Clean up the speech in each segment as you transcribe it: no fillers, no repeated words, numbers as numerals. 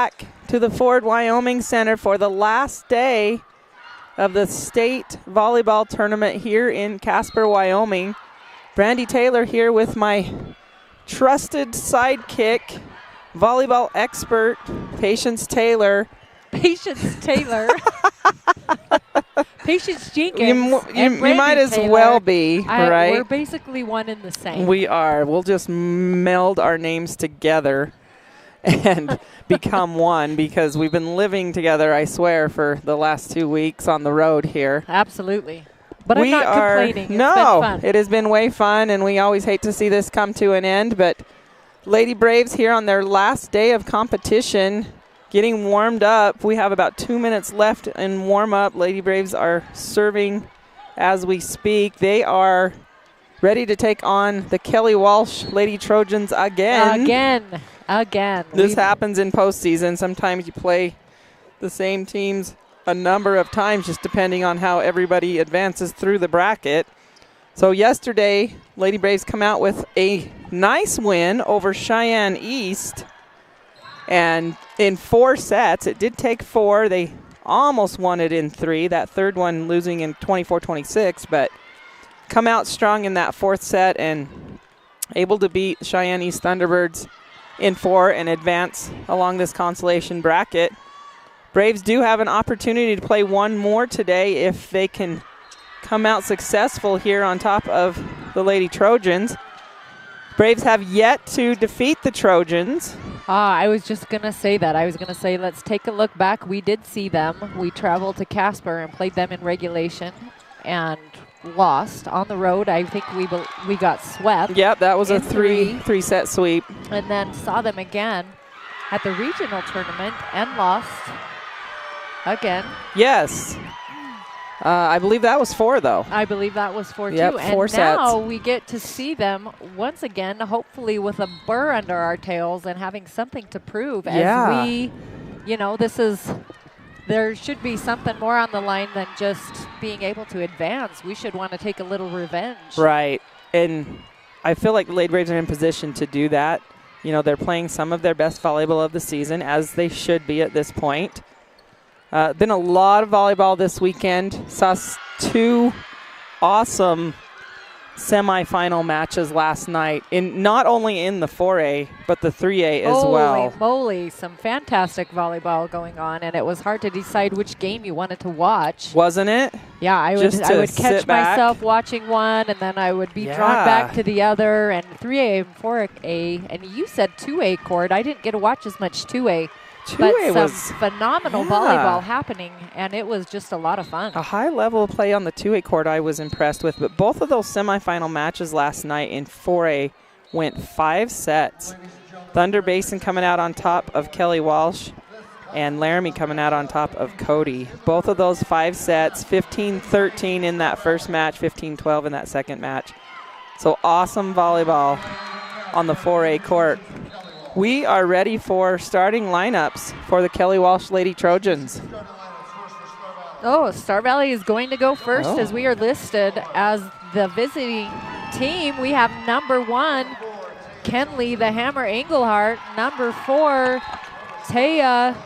Back to the Ford Wyoming Center for the last day of the state volleyball tournament here in Casper, Wyoming. Brandy Taylor here with my trusted sidekick, volleyball expert, Patience Taylor. Patience Taylor. Patience Jenkins. You might as well be, right? We're basically one and the same. We are. We'll just meld our names together and become one, because we've been living together, I swear, for the last 2 weeks on the road here. Absolutely. But I'm not complaining. It's been fun. It has been way fun, and we always hate to see this come to an end. But Lady Braves here on their last day of competition, getting warmed up. We have about 2 minutes left in warm-up. Lady Braves are serving as we speak. They are ready to take on the Kelly Walsh Lady Trojans again. Again. This happens in postseason. Sometimes you play the same teams a number of times, just depending on how everybody advances through the bracket. So yesterday, Lady Braves come out with a nice win over Cheyenne East. And in 4 sets, it did take 4. They almost won it in 3. That third one losing in 24-26, but come out strong in that 4th set and able to beat Cheyenne East Thunderbirds in 4 and advance along this consolation bracket. Braves do have an opportunity to play one more today if they can come out successful here on top of the Lady Trojans. Braves have yet to defeat the Trojans. I was just going to say that. I was going to say, let's take a look back. We did see them. We traveled to Casper and played them in regulation and lost on the road. I think we got swept. Yep, that was a three-set sweep. And then saw them again at the regional tournament and lost again. Yes. I believe that was 4, though. I believe that was 4, yep, too. 4 and sets. Now we get to see them once again, hopefully with a burr under our tails and having something to prove. As we, there should be something more on the line than just being able to advance. We should want to take a little revenge. Right. And I feel like the Lady Braves are in position to do that. You know, they're playing some of their best volleyball of the season, as they should be at this point. Been a lot of volleyball this weekend. Saw 2 awesome semifinal matches last night, not only in the 4A, but the 3A as well. Holy moly, some fantastic volleyball going on, and it was hard to decide which game you wanted to watch. Wasn't it? Yeah, I would catch myself watching one, and then I would be drawn back to the other, and 3A and 4A, and you said 2A court. I didn't get to watch as much 2A. 2A but was some phenomenal volleyball happening, and it was just a lot of fun. A high level of play on the 2A court I was impressed with, but both of those semifinal matches last night in 4A went 5 sets. Thunder Basin coming out on top of Kelly Walsh and Laramie coming out on top of Cody. Both of those 5 sets, 15-13 in that first match, 15-12 in that second match. So awesome volleyball on the 4A court. We are ready for starting lineups for the Kelly Walsh Lady Trojans. Star Valley is going to go first as we are listed as the visiting team. We have number 1, Kenley the Hammer Engelhardt. Number 4, Taya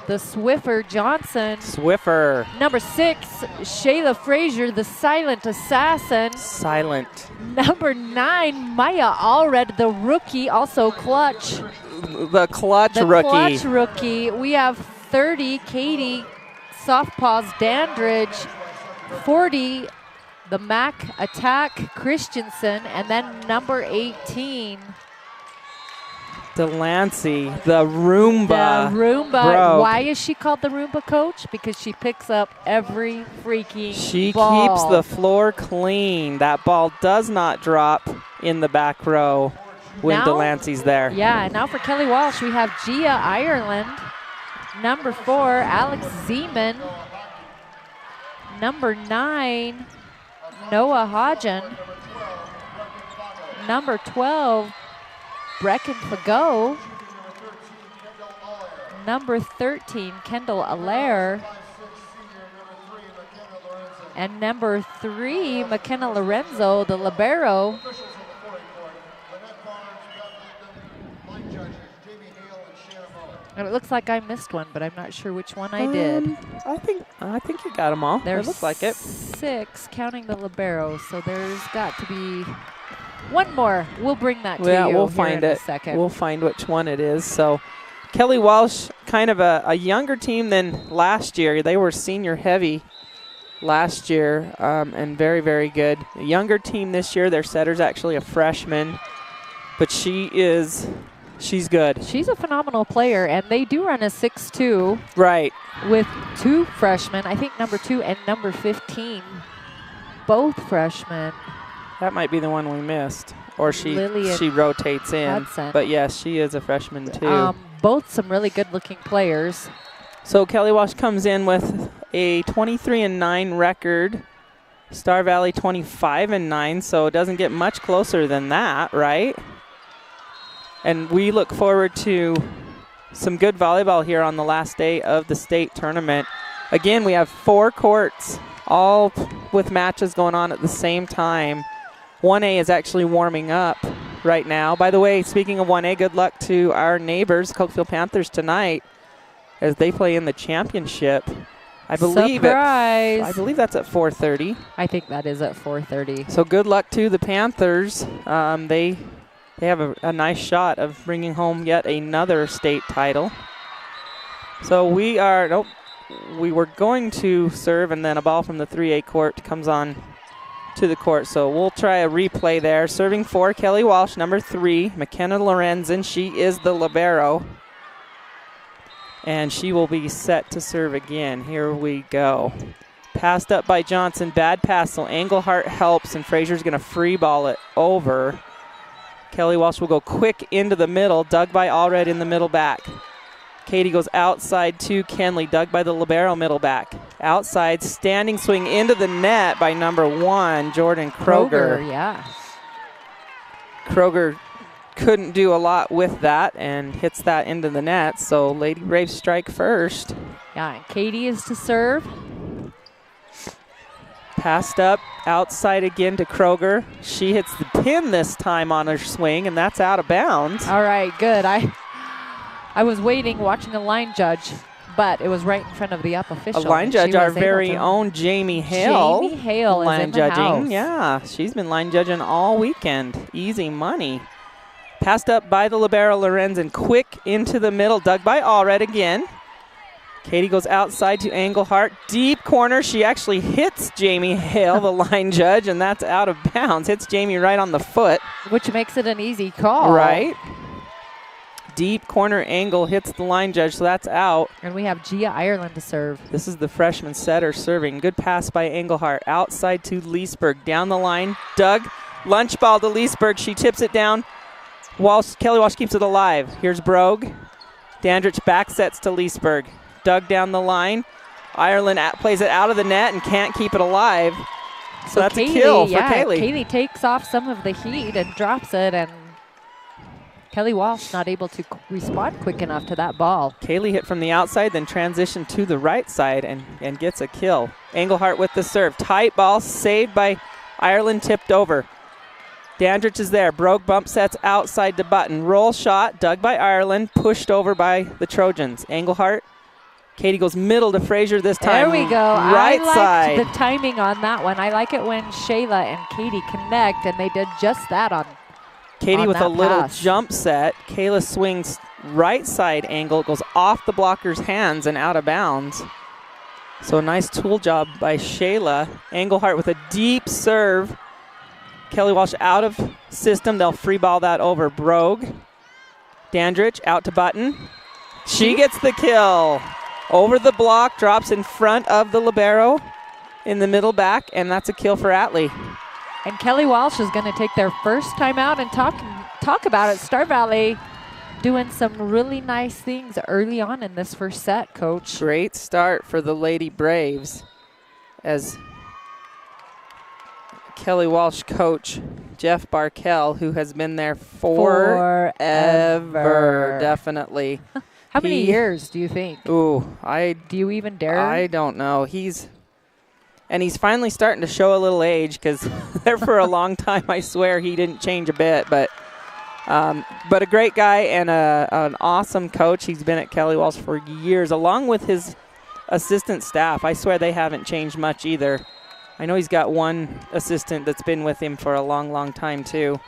the Swiffer Johnson. Swiffer. Number 6, Shayla Frazier the Silent Assassin. Silent. Number 9, Maya Allred the rookie, also clutch. The clutch rookie. The clutch rookie. We have 30, Katie Softpaws Dandridge. 40, the Mac Attack Christensen. And then number 18, Delancey, the Roomba. The Roomba. Broke. Why is she called the Roomba, Coach? Because she picks up every freaking She ball. keeps the floor clean. That ball does not drop in the back row when Delancey's there. Yeah, and now for Kelly Walsh, we have Gia Ireland. Number 4, Alex Zeman. Number 9, Noah Hodgen. Number 12, Brecken Fagot. Number 13, Kendall Allaire. And number 3, McKenna Lorenzo, the libero. And it looks like I missed one, but I'm not sure which one I did. I think you got them all. There's it looks like it. 6, counting the libero, so there's got to be one more. We'll bring that to Yeah, you we'll here find in it. a second. We'll find which one it is. So Kelly Walsh, kind of a younger team than last year. They were senior heavy last year and very, very good. A younger team this year. Their setter's actually a freshman, but she's good. She's a phenomenal player, and they do run a 6-2. Right. With 2 freshmen. I think number 2 and number 15, both freshmen. That might be the one we missed. Or she rotates in. Hudson. But yes, she is a freshman too. Both some really good-looking players. So Kelly Walsh comes in with a 23-9 record. Star Valley 25-9, so it doesn't get much closer than that, right? And we look forward to some good volleyball here on the last day of the state tournament. Again, we have 4 courts, all with matches going on at the same time. 1A is actually warming up right now. By the way, speaking of 1A, good luck to our neighbors, Cokefield Panthers, tonight as they play in the championship. I believe that's at 4:30. I think that is at 4:30. So good luck to the Panthers. They have a nice shot of bringing home yet another state title. So we were going to serve, and then a ball from the 3A court comes on to the court. So we'll try a replay there. Serving for Kelly Walsh, number 3, McKenna Lorenzen. She is the libero. And she will be set to serve again. Here we go. Passed up by Johnson. Bad pass, so Engelhardt helps, and Frazier's going to free ball it over. Kelly Walsh will go quick into the middle. Dug by Allred in the middle back. Katie goes outside to Kenley. Dug by the libero middle back. Outside, standing swing into the net by number 1, Jordan Kroger. Yeah. Kroger couldn't do a lot with that and hits that into the net, so Lady Braves strike first. Yeah, and Katie is to serve. Passed up, outside again to Kroger. She hits the pin this time on her swing, and that's out of bounds. All right, good. I was waiting, watching a line judge, but it was right in front of the up official. A line judge, our very own Jamie Hale. Jamie Hale is in the house. Yeah, she's been line judging all weekend. Easy money. Passed up by the libero Lorenzen, quick into the middle, dug by Allred again. Katie goes outside to Engelhardt, deep corner. She actually hits Jamie Hale, the line judge, and that's out of bounds. Hits Jamie right on the foot. Which makes it an easy call. Right. Deep corner angle hits the line judge, so that's out. And we have Gia Ireland to serve. This is the freshman setter serving. Good pass by Engelhardt, outside to Leesburg, down the line. Dug, lunch ball to Leesburg. She tips it down. Kelly Walsh keeps it alive. Here's Brogue. Dandridge back sets to Leesburg. Dug down the line. Ireland plays it out of the net and can't keep it alive. So that's a kill for Kaylee. Kaylee takes off some of the heat and drops it, and Kelly Walsh not able to respond quick enough to that ball. Kaylee hit from the outside, then transitioned to the right side and gets a kill. Engelhardt with the serve. Tight ball, saved by Ireland, tipped over. Dandridge is there. Brogue bump sets outside to Button. Roll shot, dug by Ireland, pushed over by the Trojans. Engelhardt. Katie goes middle to Frazier this time. There we go. Right side. I liked the timing on that one. I like it when Shayla and Katie connect, and they did just that on Katie with a little pass. Jump set. Kayla swings right side angle. It goes off the blocker's hands and out of bounds. So a nice tool job by Shayla. Engelhardt with a deep serve. Kelly Walsh out of system. They'll free ball that over. Brogue. Dandridge out to Button. She gets the kill. Over the block, drops in front of the libero in the middle back, and that's a kill for Atlee. And Kelly Walsh is going to take their first time out and talk about it. Star Valley doing some really nice things early on in this first set, Coach. Great start for the Lady Braves as Kelly Walsh coach Jeff Barkell, who has been there forever. Definitely. How many years do you think? Do you even dare? I don't know. He's finally starting to show a little age, because there for a long time, I swear he didn't change a bit. But But a great guy and an awesome coach. He's been at Kelly Walsh for years, along with his assistant staff. I swear they haven't changed much either. I know he's got one assistant that's been with him for a long, long time too.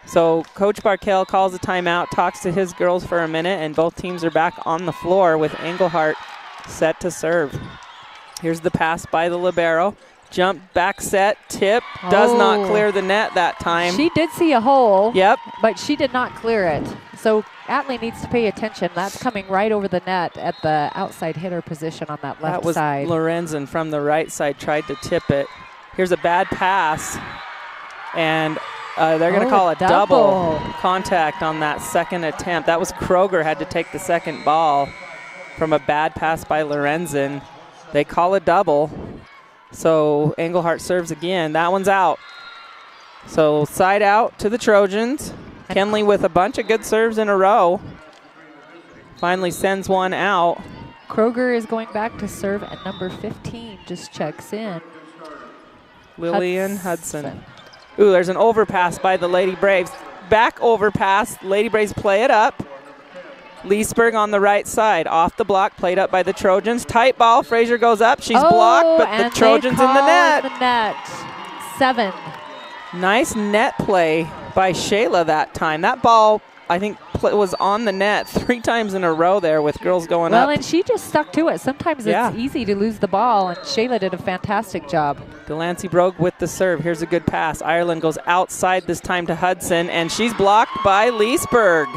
So Coach Barkell calls a timeout, talks to his girls for a minute, and both teams are back on the floor with Englehart set to serve. Here's the pass by the libero. Jump, back set, tip, does not clear the net that time. She did see a hole, yep, but she did not clear it. So Atlee needs to pay attention. That's coming right over the net at the outside hitter position on that left side. That was Lorenzen from the right side, tried to tip it. Here's a bad pass, and they're going to call a double contact on that second attempt. That was Kroger had to take the second ball from a bad pass by Lorenzen. They call a double. So Englehart serves again. That one's out. So side out to the Trojans. Kenley with a bunch of good serves in a row. Finally sends one out. Kroger is going back to serve at number 15. Just checks in. Lillian Hudson. Ooh, there's an overpass by the Lady Braves. Back overpass. Lady Braves play it up. Leesburg on the right side, off the block, played up by the Trojans. Tight ball, Frazier goes up, she's blocked, but the Trojans in the net. 7. Nice net play by Shayla that time. That ball, I think, was on the net 3 times in a row there with girls going up. Well, and she just stuck to it. Sometimes it's easy to lose the ball, and Shayla did a fantastic job. Delancey Brogue with the serve. Here's a good pass. Ireland goes outside this time to Hudson, and she's blocked by Leesburg.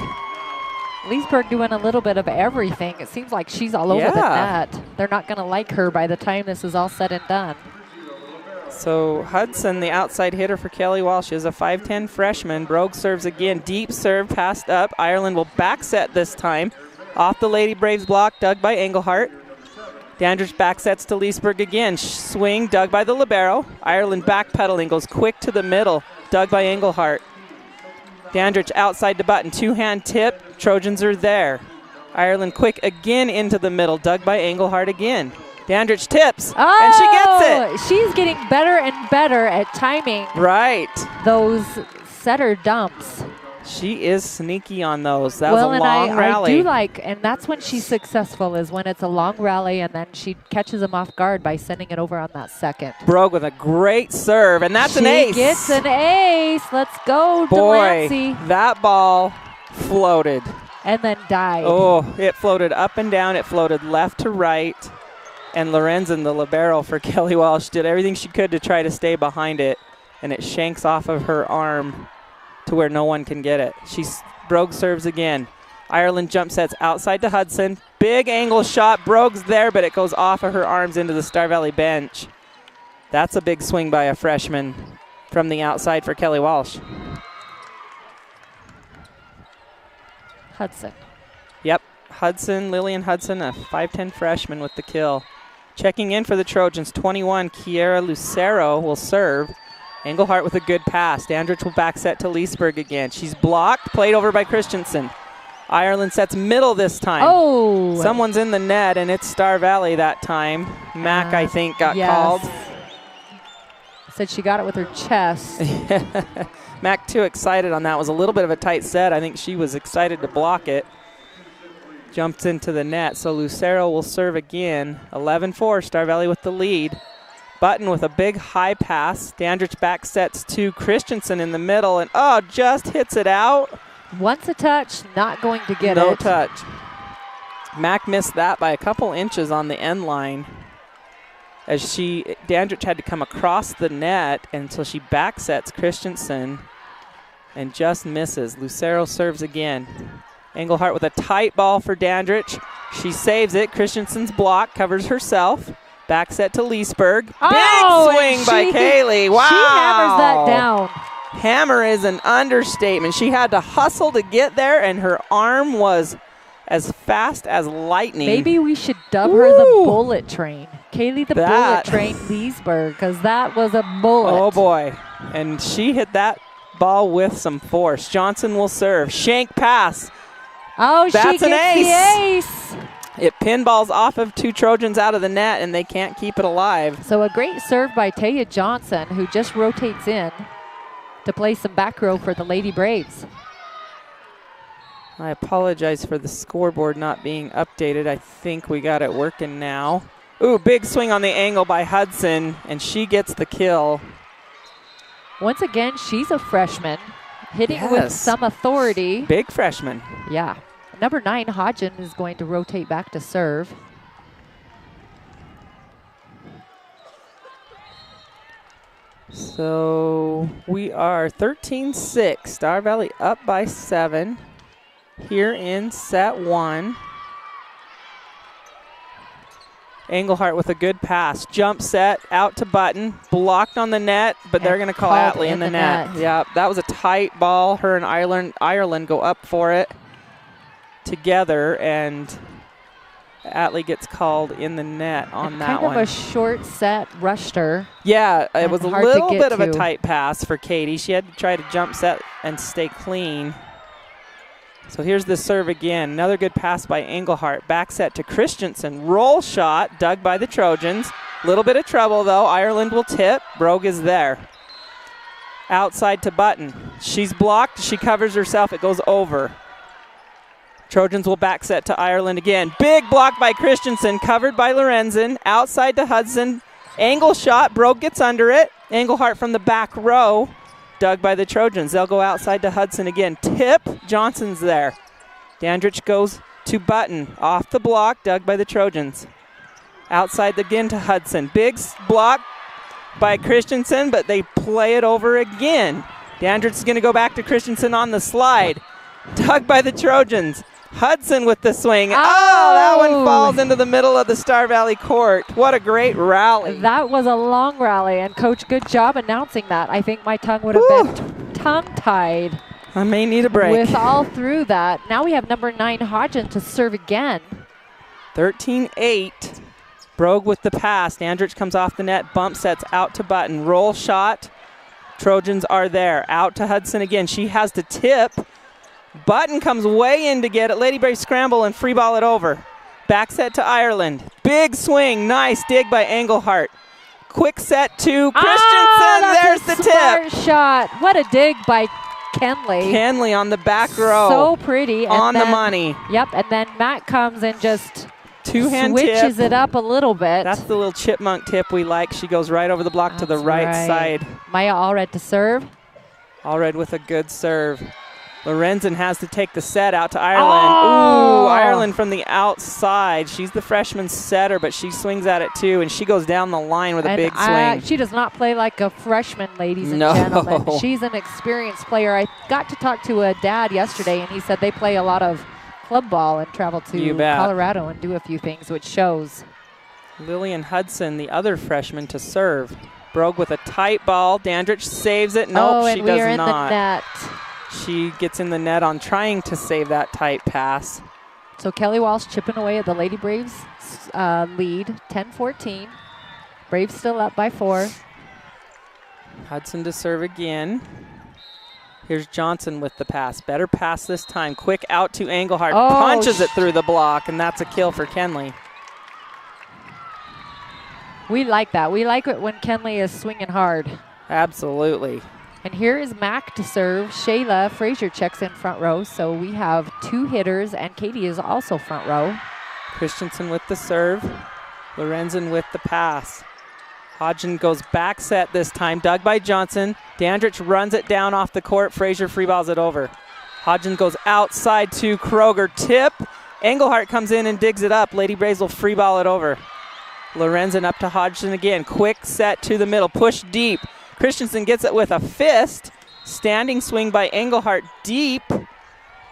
Leesburg doing a little bit of everything. It seems like she's all over the net. They're not going to like her by the time this is all said and done. So Hudson, the outside hitter for Kelly Walsh, is a 5'10 freshman. Brogue serves again. Deep serve, passed up. Ireland will back set this time. Off the Lady Braves block, dug by Englehart. Dandridge back sets to Leesburg again. Swing, dug by the libero. Ireland backpedaling, goes quick to the middle, dug by Englehart. Dandridge outside the button, 2-hand tip. Trojans are there. Ireland quick again into the middle, dug by Englehart again. Dandridge tips, and she gets it. She's getting better and better at timing. Right. Those setter dumps. She is sneaky on those. That was a long rally. I do like, and that's when she's successful, is when it's a long rally and then she catches them off guard by sending it over on that second. Brogue with a great serve, and that's an ace. She gets an ace. Let's go, Boy, Delancey. That ball floated. And then died. Oh, it floated up and down. It floated left to right. And Lorenzen, the libero for Kelly Walsh, did everything she could to try to stay behind it, and it shanks off of her arm to where no one can get it. Brogue serves again. Ireland jump sets outside to Hudson. Big angle shot. Brogue's there, but it goes off of her arms into the Star Valley bench. That's a big swing by a freshman from the outside for Kelly Walsh. Hudson. Yep, Hudson, Lillian Hudson, a 5'10 freshman with the kill. Checking in for the Trojans, 21, Kiera Lucero will serve. Englehart with a good pass. Dandridge will back set to Leesburg again. She's blocked, played over by Christensen. Ireland sets middle this time. Oh! Someone's in the net, and it's Star Valley that time. Mack, I think, got called. Said she got it with her chest. Mack too excited on that. It was a little bit of a tight set. I think she was excited to block it. Jumps into the net, so Lucero will serve again. 11-4, Star Valley with the lead. Button with a big high pass. Dandridge back sets to Christensen in the middle, and just hits it out. Once a touch, not going to get it. No touch. Mack missed that by a couple inches on the end line. As Dandridge had to come across the net, and so she back sets Christensen and just misses. Lucero serves again. Englehart with a tight ball for Dandridge. She saves it. Christensen's block, covers herself. Back set to Leesburg. Big swing by Kaylee. Wow. She hammers that down. Hammer is an understatement. She had to hustle to get there, and her arm was as fast as lightning. Maybe we should dub her the bullet train. Kaylee the bullet train Leesburg, because that was a bullet. Oh, boy. And she hit that ball with some force. Johnson will serve. Shank pass. Oh, that's she gets an ace. The ace. It pinballs off of 2 Trojans out of the net, and they can't keep it alive. So a great serve by Taya Johnson, who just rotates in to play some back row for the Lady Braves. I apologize for the scoreboard not being updated. I think we got it working now. Ooh, big swing on the angle by Hudson, and she gets the kill. Once again, she's a freshman, hitting with some authority. Big freshman. Yeah. Number 9, Hodgen, is going to rotate back to serve. So we are 13-6. Star Valley up by 7 here in set 1. Engelhardt with a good pass. Jump set, out to Button. Blocked on the net, but they're going to call Atlee in the net. Yeah, that was a tight ball. Her and Ireland go up for it together, and Atlee gets called in the net on that one. Kind of a short set rushed her. Yeah, it was a little bit of a tight pass for Katie. She had to try to jump set and stay clean. So here's the serve again. Another good pass by Engelhardt. Back set to Christensen. Roll shot, dug by the Trojans. Little bit of trouble though. Ireland will tip. Brogue is there. Outside to Button. She's blocked. She covers herself. It goes over. Trojans will back set to Ireland again. Big block by Christensen, covered by Lorenzen. Outside to Hudson. Angle shot. Brogue gets under it. Engelhardt from the back row. Dug by the Trojans. They'll go outside to Hudson again. Tip. Johnson's there. Dandridge goes to Button. Off the block. Dug by the Trojans. Outside again to Hudson. Big block by Christensen, but they play it over again. Dandridge is going to go back to Christensen on the slide. Dug by the Trojans. Hudson with the swing. Oh, that one falls into the middle of the Star Valley court. What a great rally. That was a long rally, and Coach, good job announcing that. I think my tongue would have been tongue-tied. I may need a break. With all through that. Now we have number 9, Hodgen, to serve again. 13-8. Brogue with the pass. Dandridge comes off the net. Bump sets out to Button. Roll shot. Trojans are there. Out to Hudson again. She has to tip. Button comes way in to get it. Lady Braves scramble and free ball it over. Back set to Ireland. Big swing. Nice dig by Engelhardt. Quick set to Christensen. There's the tip. Shot. What a dig by Kenley. Kenley on the back row. So pretty. On the money. Yep, and then Matt comes and just two-hand switches it up a little bit. That's the little chipmunk tip we like. She goes right over the block to the right side. Maya Allred to serve. Allred with a good serve. Lorenzen has to take the set out to Ireland. Ooh, Ireland from the outside. She's the freshman setter, but she swings at it too, and she goes down the line with a big swing. She does not play like a freshman, ladies and gentlemen. She's an experienced player. I got to talk to a dad yesterday, and he said they play a lot of club ball and travel to Colorado and do a few things, which shows. Lillian Hudson, the other freshman, to serve. Brogue with a tight ball. Dandridge saves it. Nope, she does not. We are in the net. She gets in the net on trying to save that tight pass. So Kelly Walsh chipping away at the Lady Braves lead, 10-14. Braves still up by 4. Hudson to serve again. Here's Johnson with the pass. Better pass this time. Quick out to Engelhardt. Punches it through the block, and that's a kill for Kenley. We like that. We like it when Kenley is swinging hard. Absolutely. And here is Mac to serve. Shayla Frazier checks in front row. So we have 2 hitters, and Katie is also front row. Christensen with the serve. Lorenzen with the pass. Hodgen goes back set this time. Dug by Johnson. Dandridge runs it down off the court. Frazier free balls it over. Hodgen goes outside to Kroger. Tip. Engelhardt comes in and digs it up. Lady Braves will free ball it over. Lorenzen up to Hodgson again. Quick set to the middle. Push deep. Christensen gets it with a fist. Standing swing by Engelhardt deep.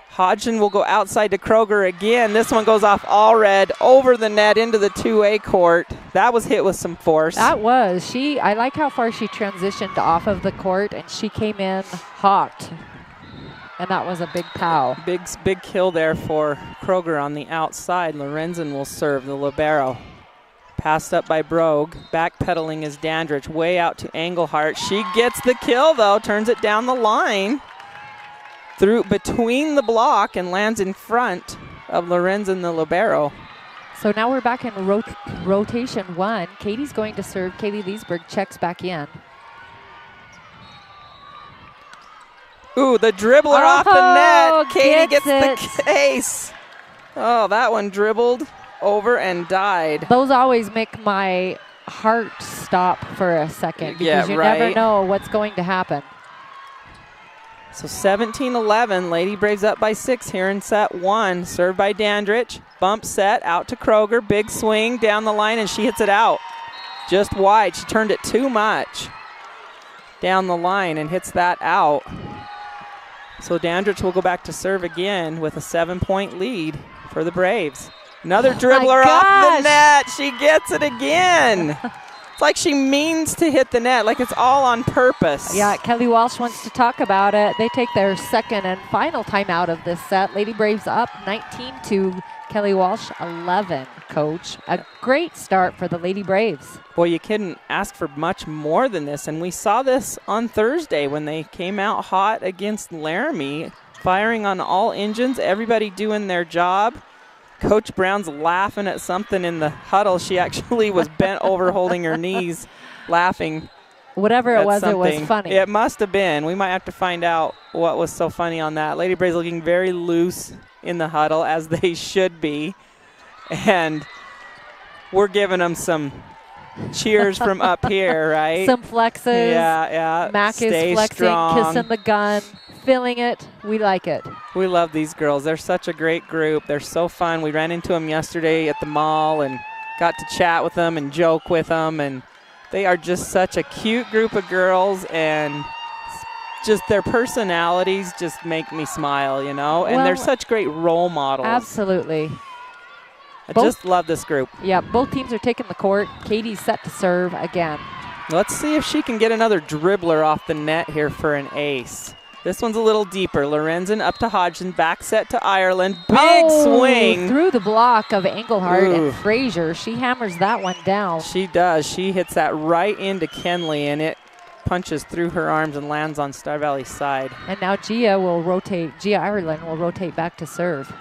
Hodgson will go outside to Kroger again. This one goes off Allred over the net into the 2A court. That was hit with some force. That was. I like how far she transitioned off of the court, and she came in hot. And that was a big pow. Big kill there for Kroger on the outside. Lorenzen will serve the libero. Passed up by Brogue. Backpedaling is Dandridge. Way out to Engelhardt. She gets the kill, though. Turns it down the line. Through between the block and lands in front of Lorenzen, the libero. So now we're back in rotation 1. Katie's going to serve. Kaylee Leesburg checks back in. Ooh, the dribbler off the net. Katie gets it. the case. Oh, that one dribbled over and died. Those always make my heart stop for a second because Yeah, you right. never know what's going to happen. So 17-11, Lady Braves up by 6 here in set 1. Served by Dandridge. Bump set out to Kroger. Big swing down the line, and she hits it out. Just wide. She turned it too much down the line and hits that out. So Dandridge will go back to serve again with a 7-point lead for the Braves. Another dribbler off the net. She gets it again. It's like she means to hit the net, like it's all on purpose. Yeah, Kelly Walsh wants to talk about it. They take their second and final timeout of this set. Lady Braves up 19-2. Kelly Walsh 11, Coach. A great start for the Lady Braves. Boy, you couldn't ask for much more than this, and we saw this on Thursday when they came out hot against Laramie, firing on all engines, everybody doing their job. Coach Brown's laughing at something in the huddle. She actually was bent over holding her knees, laughing. Whatever it was, it was funny. It must have been. We might have to find out what was so funny on that. Lady Braves looking very loose in the huddle, as they should be. And we're giving them some cheers from up here, right? Some flexes. Yeah. Mac Stay is flexing, strong. kissing the gun, feeling it. We like it. We love these girls. They're such a great group. They're so fun. We ran into them yesterday at the mall and got to chat with them and joke with them. And they are just such a cute group of girls, and just their personalities just make me smile, you know? And they're such great role models. Absolutely. I just love this group. Yeah, both teams are taking the court. Katie's set to serve again. Let's see if she can get another dribbler off the net here for an ace. This one's a little deeper. Lorenzen up to Hodgson, back set to Ireland. Big swing. Through the block of Engelhardt Ooh. and Frazier. She hammers that one down. She does. She hits that right into Kenley, and it punches through her arms and lands on Star Valley's side. And now Gia Ireland will rotate back to serve.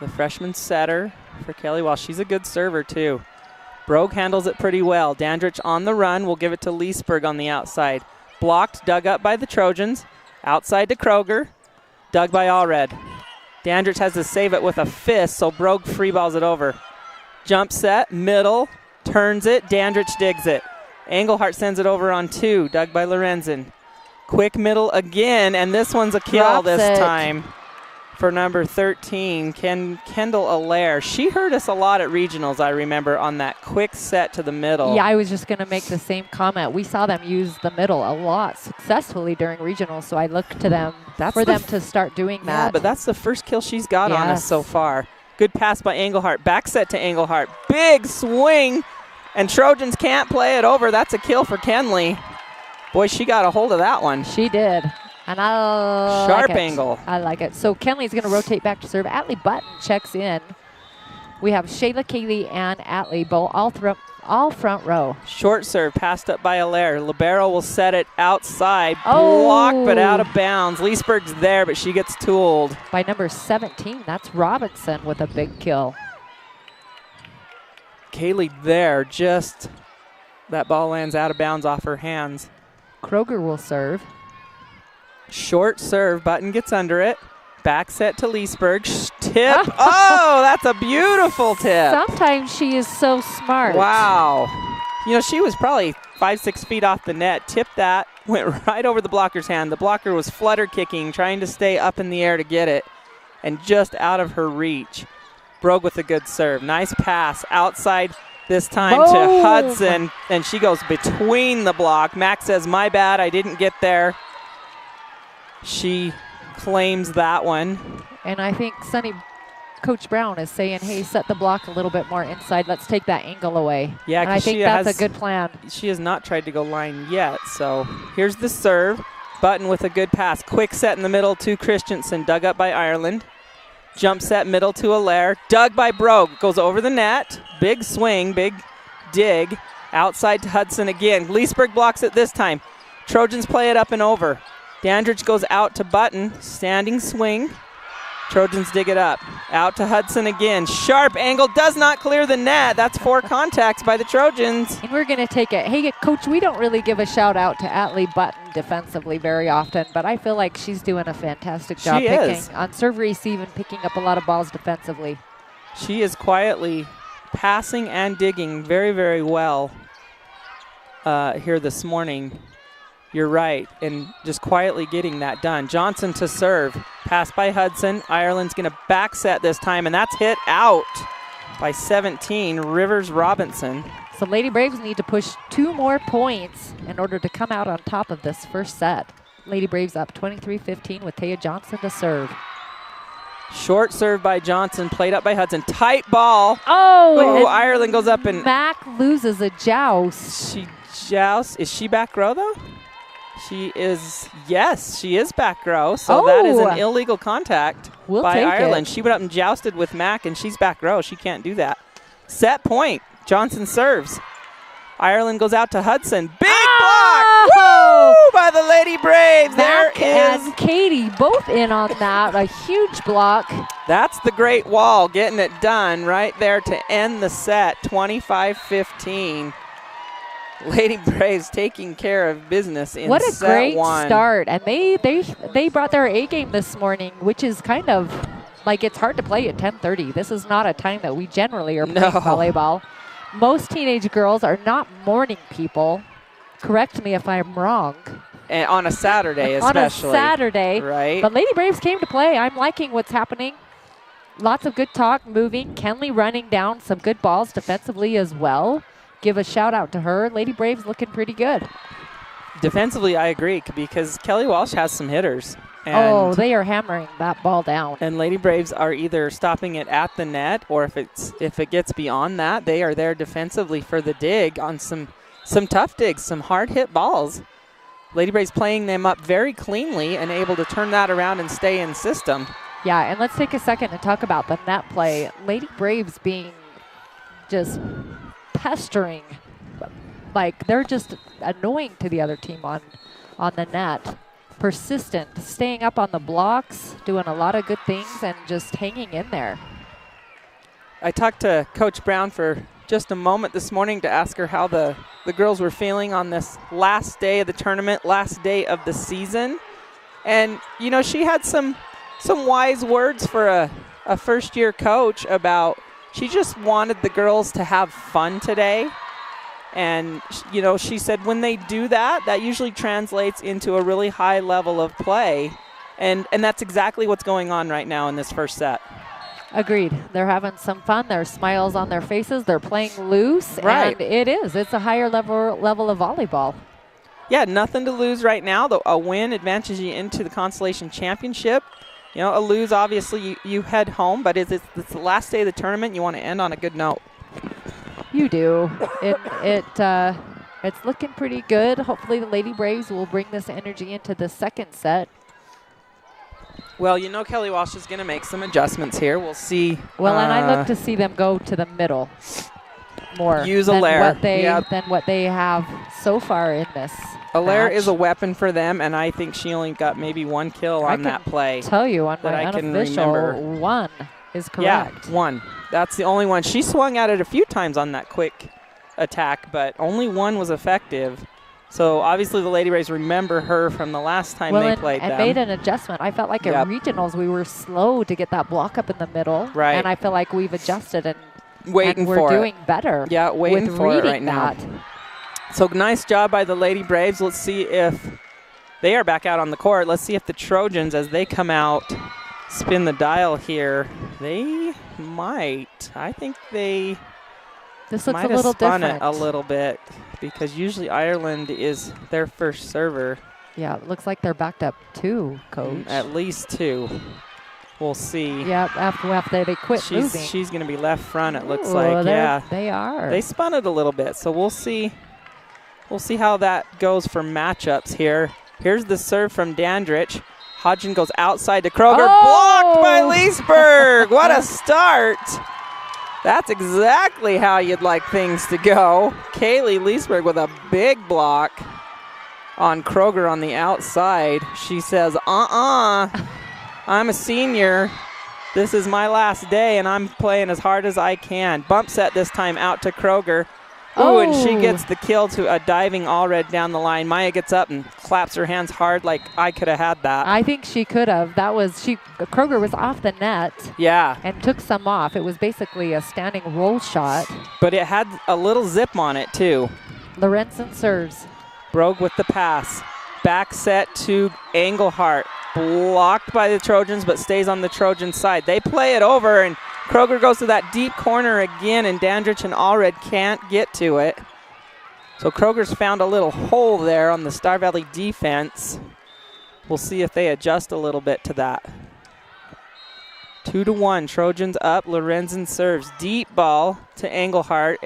The freshman setter for Kelly Walsh. She's a good server, too. Brogue handles it pretty well. Dandridge on the run. We'll give it to Leesburg on the outside. Blocked, dug up by the Trojans. Outside to Kroger. Dug by Allred. Dandridge has to save it with a fist, so Brogue free balls it over. Jump set, middle, turns it. Dandridge digs it. Engelhardt sends it over on 2. Dug by Lorenzen. Quick middle again, and this one's a kill this time for number 13, Kendall Allaire. She hurt us a lot at regionals, I remember, on that quick set to the middle. Yeah, I was just going to make the same comment. We saw them use the middle a lot successfully during regionals, so I look to them for them to start doing that. Yeah, but that's the first kill she's got on us so far. Good pass by Engelhardt. Back set to Engelhardt. Big swing, and Trojans can't play it over. That's a kill for Kenley. Boy, she got a hold of that one. She did. And I Sharp like it. angle. I like it. So Kenley's going to rotate back to serve. Atlee Button checks in. We have Shayla, Kaylee, and Atlee both all front row. Short serve passed up by Allaire. Libero will set it outside. Blocked but out of bounds. Leesburg's there, but she gets tooled. By number 17, that's Robinson with a big kill. Kaylee there, just that ball lands out of bounds off her hands. Kroger will serve. Short serve, Button gets under it. Back set to Leesburg. Tip. Oh, that's a beautiful tip. Sometimes she is so smart. Wow. You know, she was probably 5-6 feet off the net. Tipped that, went right over the blocker's hand. The blocker was flutter kicking, trying to stay up in the air to get it, and just out of her reach. Brogue with a good serve. Nice pass outside this time to Hudson, and she goes between the block. Max says, my bad, I didn't get there. She claims that one. And I think Coach Brown is saying, hey, set the block a little bit more inside. Let's take that angle away. Yeah, and I think that's a good plan. She has not tried to go line yet. So here's the serve. Button with a good pass. Quick set in the middle to Christensen. Dug up by Ireland. Jump set middle to Allaire. Dug by Brogue. Goes over the net. Big swing, big dig. Outside to Hudson again. Leesburg blocks it this time. Trojans play it up and over. Dandridge goes out to Button. Standing swing. Trojans dig it up. Out to Hudson again. Sharp angle, does not clear the net. That's 4 contacts by the Trojans. And we're going to take it. Hey, Coach, we don't really give a shout out to Atlee Button defensively very often, but I feel like she's doing a fantastic job picking on serve receive and picking up a lot of balls defensively. She is quietly passing and digging very, very well here this morning. You're right, and just quietly getting that done. Johnson to serve. Pass by Hudson. Ireland's going to back set this time, and that's hit out by 17, Rivers Robinson. So Lady Braves need to push 2 more points in order to come out on top of this first set. Lady Braves up 23-15 with Taya Johnson to serve. Short serve by Johnson, played up by Hudson. Tight ball. Oh, ooh, Ireland goes up and Mac loses a joust. She jousts. Is she back row though? She is, yes, she is back row. So that is an illegal contact by Ireland. She went up and jousted with Mac, and she's back row. She can't do that. Set point. Johnson serves. Ireland goes out to Hudson. Big block! Woo! By the Lady Braves. Mac and Katie both in on that. A huge block. That's the Great Wall getting it done right there to end the set. 25-15. Lady Braves taking care of business in set 1. What a great start. And they brought their A game this morning, which is kind of like it's hard to play at 10:30. This is not a time that we generally are playing volleyball. Most teenage girls are not morning people. Correct me if I'm wrong. And on a Saturday especially. On a Saturday. Right. But Lady Braves came to play. I'm liking what's happening. Lots of good talk, moving. Kenley running down some good balls defensively as well. Give a shout out to her. Lady Braves looking pretty good. Defensively, I agree, because Kelly Walsh has some hitters. And they are hammering that ball down. And Lady Braves are either stopping it at the net, or if it gets beyond that, they are there defensively for the dig on some tough digs, some hard hit balls. Lady Braves playing them up very cleanly and able to turn that around and stay in system. Yeah, and let's take a second and talk about the net play. Lady Braves being just pestering, like they're just annoying to the other team on the net. Persistent, staying up on the blocks, doing a lot of good things, and just hanging in there. I talked to Coach Brown for just a moment this morning to ask her how the girls were feeling on this last day of the tournament, last day of the season. And, you know, she had some wise words for a first-year coach about she just wanted the girls to have fun today. And, you know, she said when they do that, that usually translates into a really high level of play. And that's exactly what's going on right now in this first set. Agreed. They're having some fun. There's smiles on their faces. They're playing loose. Right. And it's a higher level of volleyball. Yeah, nothing to lose right now. A win advances you into the Constellation Championship. You know, a lose, obviously, you head home. But it's the last day of the tournament. You want to end on a good note. You do. It's looking pretty good. Hopefully the Lady Braves will bring this energy into the second set. Well, you know Kelly Walsh is going to make some adjustments here. We'll see. Well, and I look to see them go to the middle more use than Allaire. what they have so far in this Allaire match. is a weapon for them, and I think she only got maybe 1 kill on that play. Tell you on that my I can unofficial, remember. 1 is correct. Yeah, 1. That's the only one. She swung at it a few times on that quick attack, but only 1 was effective. So obviously the Lady Braves remember her from the last time they played them. And made an adjustment. I felt like at regionals we were slow to get that block up in the middle. Right. And I feel like we've adjusted and we're doing better. Yeah, waiting for it right now. That. So nice job by the Lady Braves. Let's see if they are back out on the court. Let's see if the Trojans, as they come out, spin the dial here. They might. I think they this looks might a little have spun different. it a little bit, because usually Ireland is their first server. Yeah, it looks like they're backed up 2, Coach. At least 2. We'll see. Yeah, after they quit moving. She's going to be left front, it looks like. Yeah, they are. They spun it a little bit, so we'll see. We'll see how that goes for matchups here. Here's the serve from Dandridge. Hodgson goes outside to Kroger. Blocked by Leesburg. What a start. That's exactly how you'd like things to go. Kaylee Leesburg with a big block on Kroger on the outside. She says, I'm a senior. This is my last day, and I'm playing as hard as I can. Bump set this time out to Kroger. Ooh, and she gets the kill to a diving Allred down the line. Maya gets up and claps her hands hard like I could have had that. I think she could have. Kroger was off the net. Yeah. And took some off. It was basically a standing roll shot. But it had a little zip on it, too. Lorenzen serves. Brogue with the pass. Back set to Engelhardt. Blocked by the Trojans, but stays on the Trojan side. They play it over, and Kroger goes to that deep corner again, and Dandridge and Allred can't get to it. So Kroger's found a little hole there on the Star Valley defense. We'll see if they adjust a little bit to that. 2-1, Trojans up. Lorenzen serves. Deep ball to Engelhardt.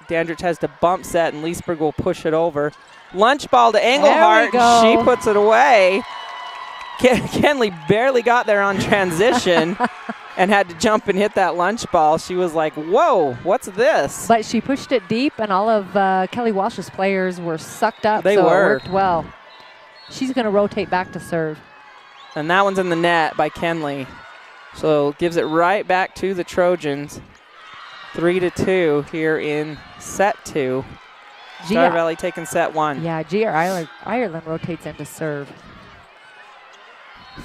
Dandridge has to bump set, and Leesburg will push it over. Lunch ball to Engelhardt. She puts it away. Kenley barely got there on transition and had to jump and hit that lunch ball. She was like, whoa, what's this? But she pushed it deep, and all of Kelly Walsh's players were sucked up. They were. It worked well. She's going to rotate back to serve. And that one's in the net by Kenley. So gives it right back to the Trojans. 3-2 here in set 2. Star Valley taking set 1. Yeah, GR Ireland rotates into serve.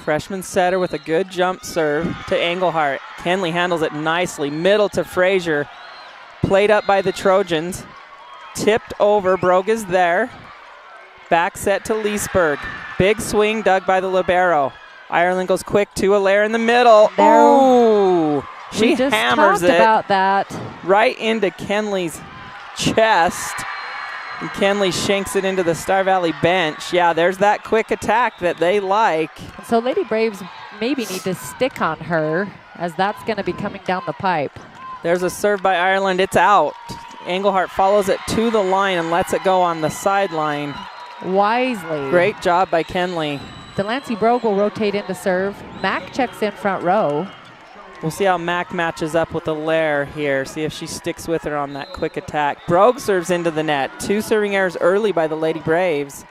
Freshman setter with a good jump serve to Engelhardt. Kenley handles it nicely. Middle to Frazier. Played up by the Trojans. Tipped over. Brogue is there. Back set to Leesburg. Big swing dug by the libero. Ireland goes quick to Allaire in the middle. Oh, she hammers it about that. Right into Kenley's chest. And Kenley shanks it into the Star Valley bench. Yeah, there's that quick attack that they like. So Lady Braves maybe need to stick on her, as that's going to be coming down the pipe. There's a serve by Ireland. It's out. Engelhardt follows it to the line and lets it go on the sideline. Wisely. Great job by Kenley. Delancey Brogue will rotate into serve. Mack checks in front row. We'll see how Mack matches up with Allaire here. See if she sticks with her on that quick attack. Brogue serves into the net. 2 serving errors early by the Lady Braves.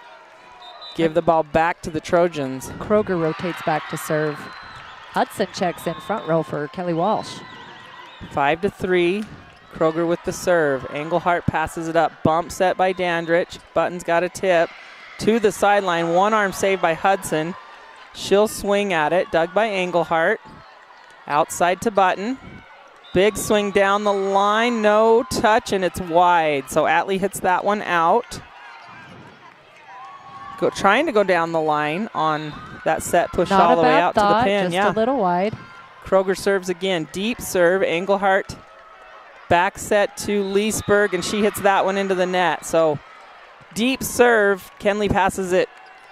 Give the ball back to the Trojans. Kroger rotates back to serve. Hudson checks in front row for Kelly Walsh. 5-3. Kroger with the serve. Engelhardt passes it up. Bump set by Dandridge. Button's got a tip. To the sideline. One arm saved by Hudson. She'll swing at it. Dug by Engelhardt. Outside to Button. Big swing down the line. No touch, and it's wide. So Atlee hits that one out. Trying to go down the line on that set push all the way out to the pin. Just a little wide. Kroger serves again. Deep serve. Engelhardt back set to Leesburg, and she hits that one into the net. So deep serve. Kenley passes it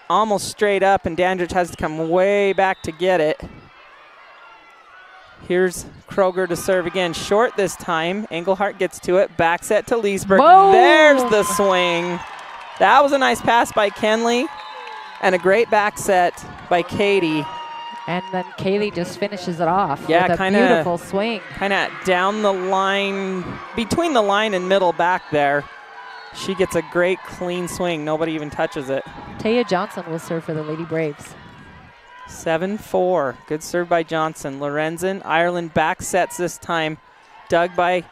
almost straight up, and Dandridge has to come way back to get it. Here's Kroger to serve again. Short this time. Engelhardt gets to it. Back set to Leesburg. Boom. There's the swing. That was a nice pass by Kenley, and a great back set by Katie. And then Kaylee just finishes it off with a beautiful swing. Kind of down the line, between the line and middle back there. She gets a great clean swing. Nobody even touches it. Taya Johnson will serve for the Lady Braves. 7-4. Good serve by Johnson. Lorenzen. Ireland back sets this time. Dug by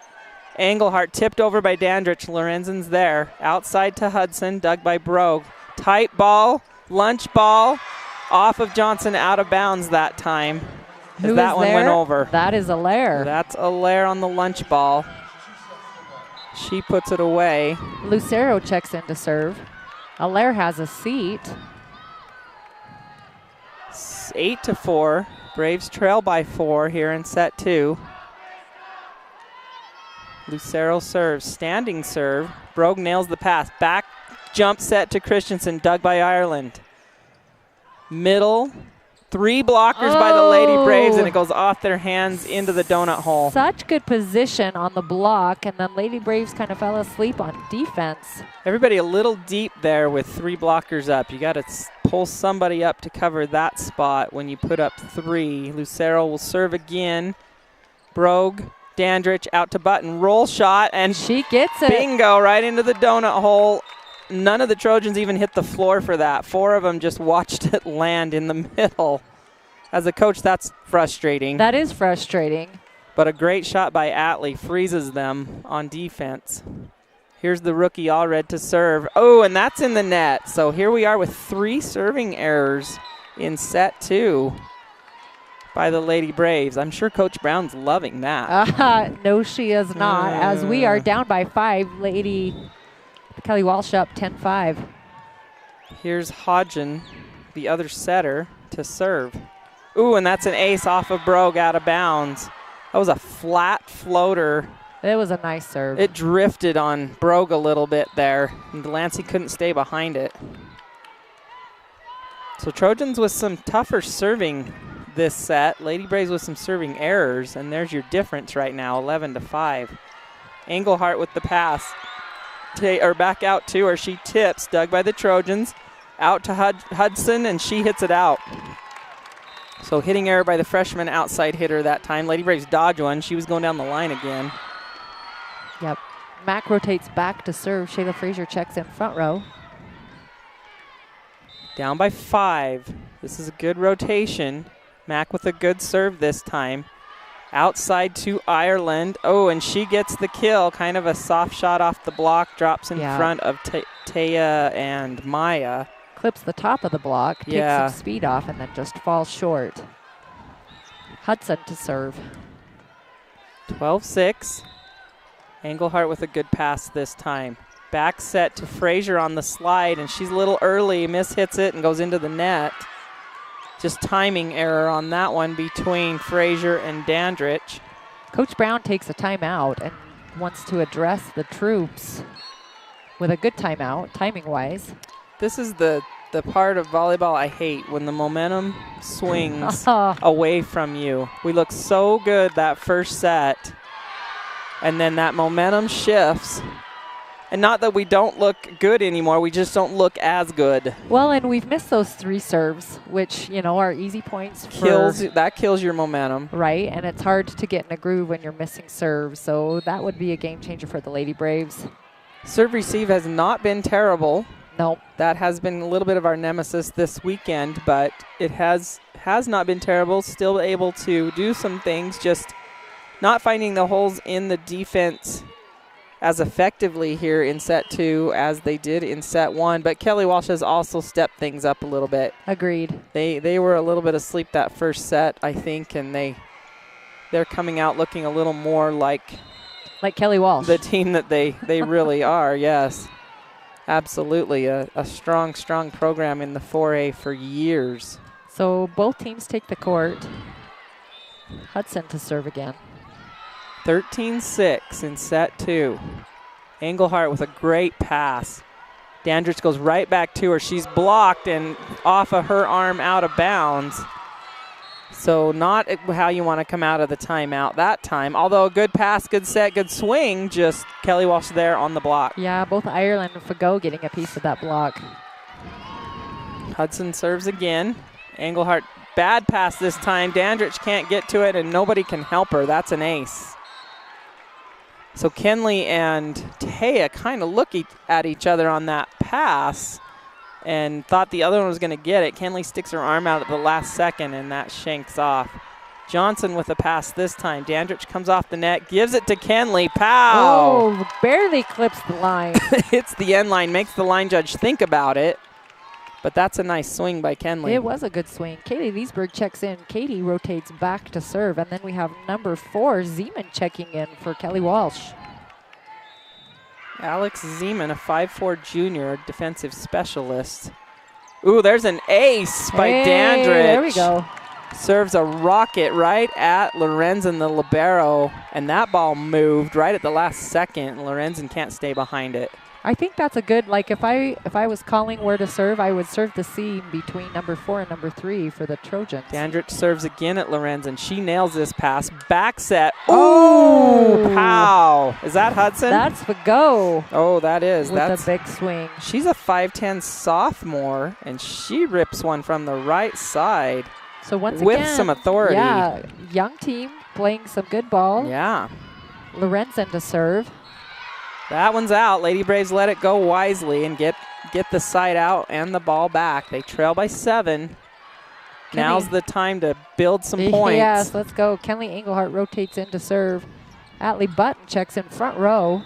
Engelhardt. Tipped over by Dandridge. Lorenzen's there. Outside to Hudson. Dug by Brogue. Tight ball. Lunch ball. Off of Johnson, out of bounds that time. That one went over. That is Allaire. That's Allaire on the lunch ball. She puts it away. Lucero checks in to serve. Allaire has a seat. 8-4. Braves trail by 4 here in set 2. Lucero serves. Standing serve. Brogue nails the pass. Back jump set to Christensen. Dug by Ireland. Middle. 3 blockers by the Lady Braves, and it goes off their hands into the donut hole. Such good position on the block, and then Lady Braves kind of fell asleep on defense. Everybody a little deep there with 3 blockers up. You got to pull somebody up to cover that spot when you put up 3. Lucero will serve again. Brogue, Dandridge out to Button. Roll shot, and she gets it. Bingo, right into the donut hole. None of the Trojans even hit the floor for that. 4 of them just watched it land in the middle. As a coach, that's frustrating. That is frustrating. But a great shot by Atlee freezes them on defense. Here's the rookie Allred to serve. Oh, and that's in the net. So here we are with 3 serving errors in set 2 by the Lady Braves. I'm sure Coach Brown's loving that. No, she is not. As we are down by 5, Lady Kelly Walsh up 10-5. Here's Hodgen, the other setter, to serve. Ooh, and that's an ace off of Brogue out of bounds. That was a flat floater. It was a nice serve. It drifted on Brogue a little bit there, and Delancey couldn't stay behind it. So Trojans with some tougher serving this set. Lady Braves with some serving errors, and there's your difference right now, 11-5. Engelhardt with the pass. Back out to her. She tips, dug by the Trojans. Out to Hudson, and she hits it out. So hitting error by the freshman outside hitter that time. Lady Braves dodge one. She was going down the line again. Yep. Mack rotates back to serve. Shayla Frazier checks in front row. Down by 5. This is a good rotation. Mack with a good serve this time. Outside to Ireland. Oh, and she gets the kill. Kind of a soft shot off the block. Drops in front of Taya and Maya. Clips the top of the block. Takes some speed off and then just falls short. Hudson to serve. 12-6. Engelhardt with a good pass this time. Back set to Frazier on the slide, and she's a little early, mishits it and goes into the net. Just timing error on that one between Frazier and Dandridge. Coach Brown takes a timeout and wants to address the troops with a good timeout, timing-wise. This is the part of volleyball I hate, when the momentum swings away from you. We look so good that first set, and then that momentum shifts. And not that we don't look good anymore, we just don't look as good. Well, and we've missed those 3 serves, which, you know, are easy points. That kills your momentum. Right, and it's hard to get in a groove when you're missing serves, so that would be a game changer for the Lady Braves. Serve receive has not been terrible. Nope. That has been a little bit of our nemesis this weekend, but it has not been terrible. Still able to do some things, just not finding the holes in the defense as effectively here in set 2 as they did in set 1. But Kelly Walsh has also stepped things up a little bit. Agreed. They were a little bit asleep that first set, I think, and they're coming out looking a little more like Kelly Walsh. The team that they really are, yes. Absolutely, a strong program in the 4A for years. So both teams take the court. Hudson to serve again. 13-6 in set 2. Engelhardt with a great pass. Dandridge goes right back to her. She's blocked and off of her arm out of bounds. So not how you want to come out of the timeout that time. Although a good pass, good set, good swing, just Kelly Walsh there on the block. Yeah, both Ireland and Fago getting a piece of that block. Hudson serves again. Engelhardt, bad pass this time. Dandridge can't get to it and nobody can help her. That's an ace. So Kenley and Taya kind of look at each other on that pass and thought the other one was going to get it. Kenley sticks her arm out at the last second, and that shanks off. Johnson with a pass this time. Dandridge comes off the net, gives it to Kenley. Pow! Oh, barely clips the line. Hits the end line, makes the line judge think about it. But that's a nice swing by Kenley. It was a good swing. Katie Leesburg checks in. Katie rotates back to serve. And then we have number 4, Zeman, checking in for Kelly Walsh. Alex Zeman, a 5'4" junior, defensive specialist. Ooh, there's an ace by Dandridge. There we go. Serves a rocket right at Lorenzen, the libero, and that ball moved right at the last second. Lorenzen can't stay behind it. I think that's a good, like if I was calling where to serve, I would serve the seam between number 4 and number 3 for the Trojans. Dandridge serves again at Lorenzen. She nails this pass. Back set. Oh, pow. Is that Hudson? That's Fago. Oh, that is. That's a big swing. She's a 5'10" sophomore, and she rips one from the right side. So once with again, some authority. Yeah, young team playing some good ball. Yeah. Lorenzen to serve. That one's out. Lady Braves let it go wisely and get the side out and the ball back. They trail by 7. Now's the time to build some points. Yes, let's go. Kenley Engelhardt rotates in to serve. Atlee Button checks in front row.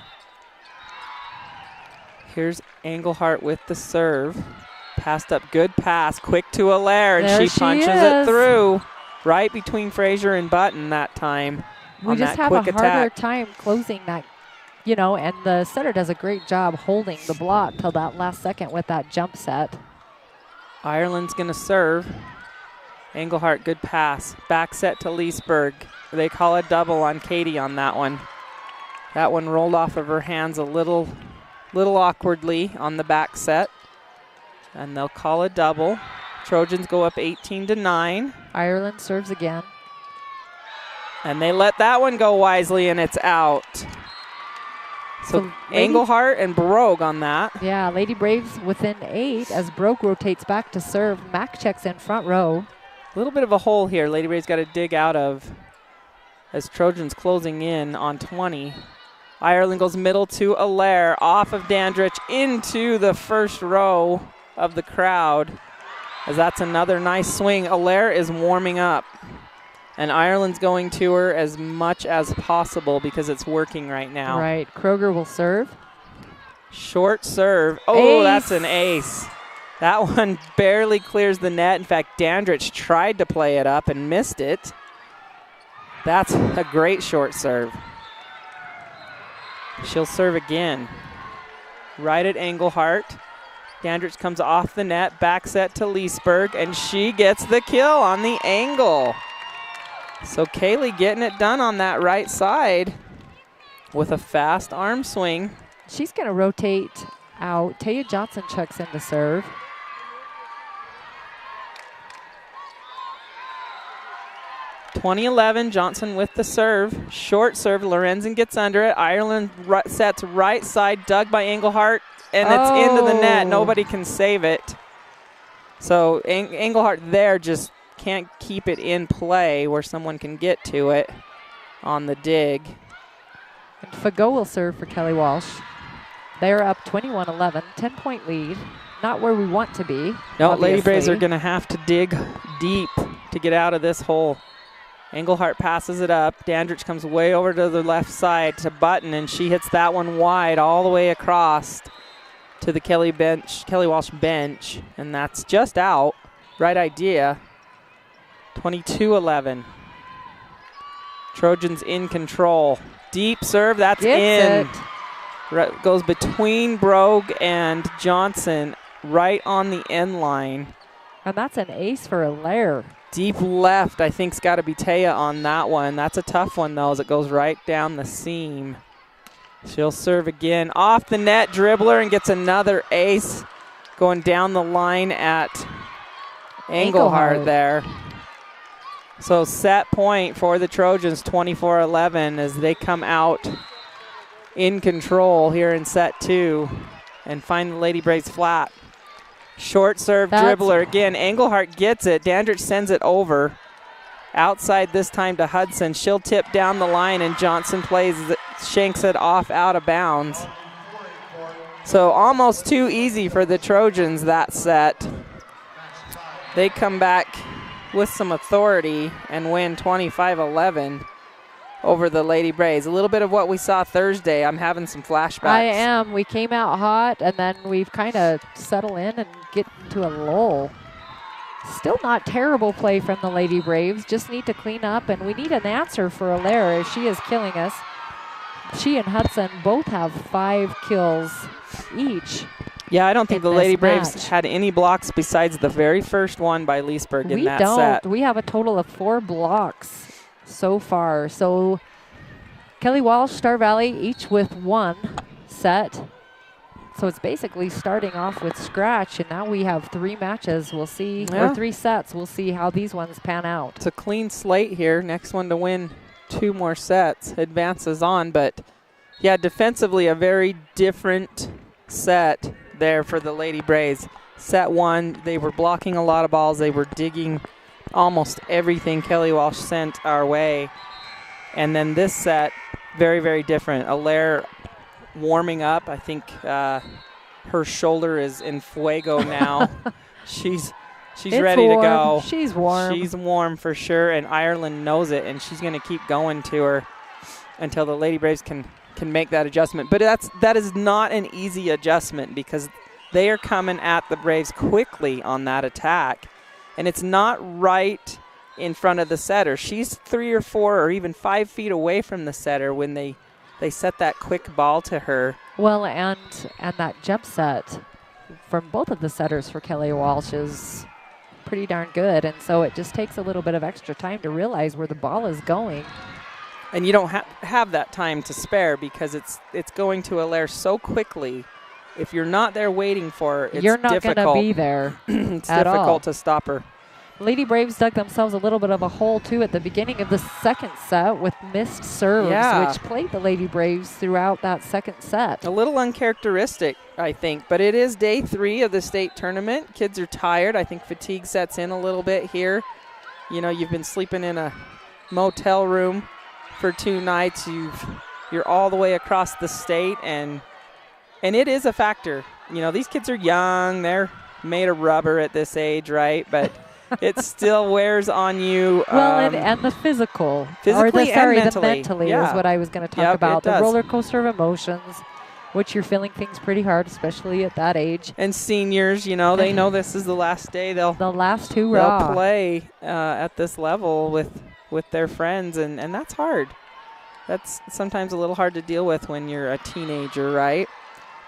Here's Engelhardt with the serve. Passed up, good pass, quick to Allaire, and she punches it through. Right between Fraser and Button that time. We just have a harder time closing that, you know, and the setter does a great job holding the block till that last second with that jump set. Ireland's gonna serve. Engelhardt, good pass. Back set to Leesburg. They call a double on Katie on that one. That one rolled off of her hands a little awkwardly on the back set. And they'll call a double. Trojans go up 18-9. Ireland serves again. And they let that one go wisely, and it's out. So Engelhardt and Brogue on that. Yeah, Lady Braves within 8 as Brogue rotates back to serve. Mack checks in front row. A little bit of a hole here Lady Braves got to dig out of as Trojans closing in on 20. Ireland goes middle to Allaire, off of Dandridge into the first row of the crowd, as that's another nice swing. Allaire is warming up, and Ireland's going to her as much as possible because it's working right now. Right, Kroger will serve. Short serve. Oh, ace. That's an ace. That one barely clears the net. In fact, Dandridge tried to play it up and missed it. That's a great short serve. She'll serve again. Right at Engelhardt. Dandridge comes off the net, back set to Leesburg, and she gets the kill on the angle. So Kaylee getting it done on that right side with a fast arm swing. She's going to rotate out. Taya Johnson checks in to serve. .2011, Johnson with the serve. Short serve, Lorenzen gets under it. Ireland sets right side, dug by Engelhardt, and it's into the net. Nobody can save it. So Engelhardt there just can't keep it in play where someone can get to it on the dig. And Fagot will serve for Kelly Walsh. They're up 21-11, 10-point lead. Not where we want to be. No, Lady Braves are going to have to dig deep to get out of this hole. Engelhardt passes it up. Dandridge comes way over to the left side to Button, and she hits that one wide all the way across to the Kelly Walsh bench, and that's just out. Right idea. 22-11. Trojans in control. Deep serve, that's in. Goes between Brogue and Johnson, right on the end line. And that's an ace for Allaire. Deep left, I think, has got to be Taya on that one. That's a tough one, though, as it goes right down the seam. She'll serve again. Off the net, dribbler, and gets another ace going down the line at Engelhardt there. So set point for the Trojans, 24-11, as they come out in control here in set 2 and find the Lady Braves flat. Short serve, dribbler again. Engelhardt gets it. Dandridge sends it over. Outside this time to Hudson. She'll tip down the line, and Johnson shanks it off out of bounds. So almost too easy for the Trojans that set. They come back with some authority and win 25-11 over the Lady Braves. A little bit of what we saw Thursday. I'm having some flashbacks. I am. We came out hot, and then we've kind of settled in and get into a lull. Still not terrible play from the Lady Braves. Just need to clean up, and we need an answer for Allaire. She is killing us. She and Hudson both have 5 kills each. Yeah, I don't think the Lady Braves had any blocks besides the very first one by Leesburg in that set. We have a total of 4 blocks so far. So Kelly Walsh, Star Valley, each with 1 set. So it's basically starting off with scratch, and now we have 3 matches. We'll see, or 3 sets. We'll see how these ones pan out. It's a clean slate here. Next one to win 2 more sets advances on, but yeah, defensively a very different set there for the Lady Braves. Set 1, they were blocking a lot of balls. They were digging almost everything Kelly Walsh sent our way. And then this set, very, very different. Allaire warming up. I think her shoulder is in fuego now. She's She's ready to go. She's warm. She's warm for sure, and Ireland knows it, and she's going to keep going to her until the Lady Braves can make that adjustment. But that is not an easy adjustment because they are coming at the Braves quickly on that attack, and it's not right in front of the setter. She's 3 or 4 or even 5 feet away from the setter when they set that quick ball to her. Well, and that jump set from both of the setters for Kelly Walsh is pretty darn good, and so it just takes a little bit of extra time to realize where the ball is going. And you don't have that time to spare because it's going to Allaire so quickly. If you're not there waiting for her, it's You're not difficult. going to be there It's at difficult all. to stop her. Lady Braves dug themselves a little bit of a hole, too, at the beginning of the second set with missed serves, which plagued the Lady Braves throughout that second set. A little uncharacteristic, I think, but it is day 3 of the state tournament. Kids are tired. I think fatigue sets in a little bit here. You know, you've been sleeping in a motel room for 2 nights. You're all the way across the state, and it is a factor. You know, these kids are young. They're made of rubber at this age, right? But it still wears on you. Well, and the physical. Physically the mentally. mentally Yeah. is what I was going to talk Yep, about. it The does. roller coaster of emotions, which you're feeling things pretty hard, especially at that age. And seniors, you know, they know this is the last day they'll last hurrah. They'll play at this level with their friends, and that's hard. That's sometimes a little hard to deal with when you're a teenager, right?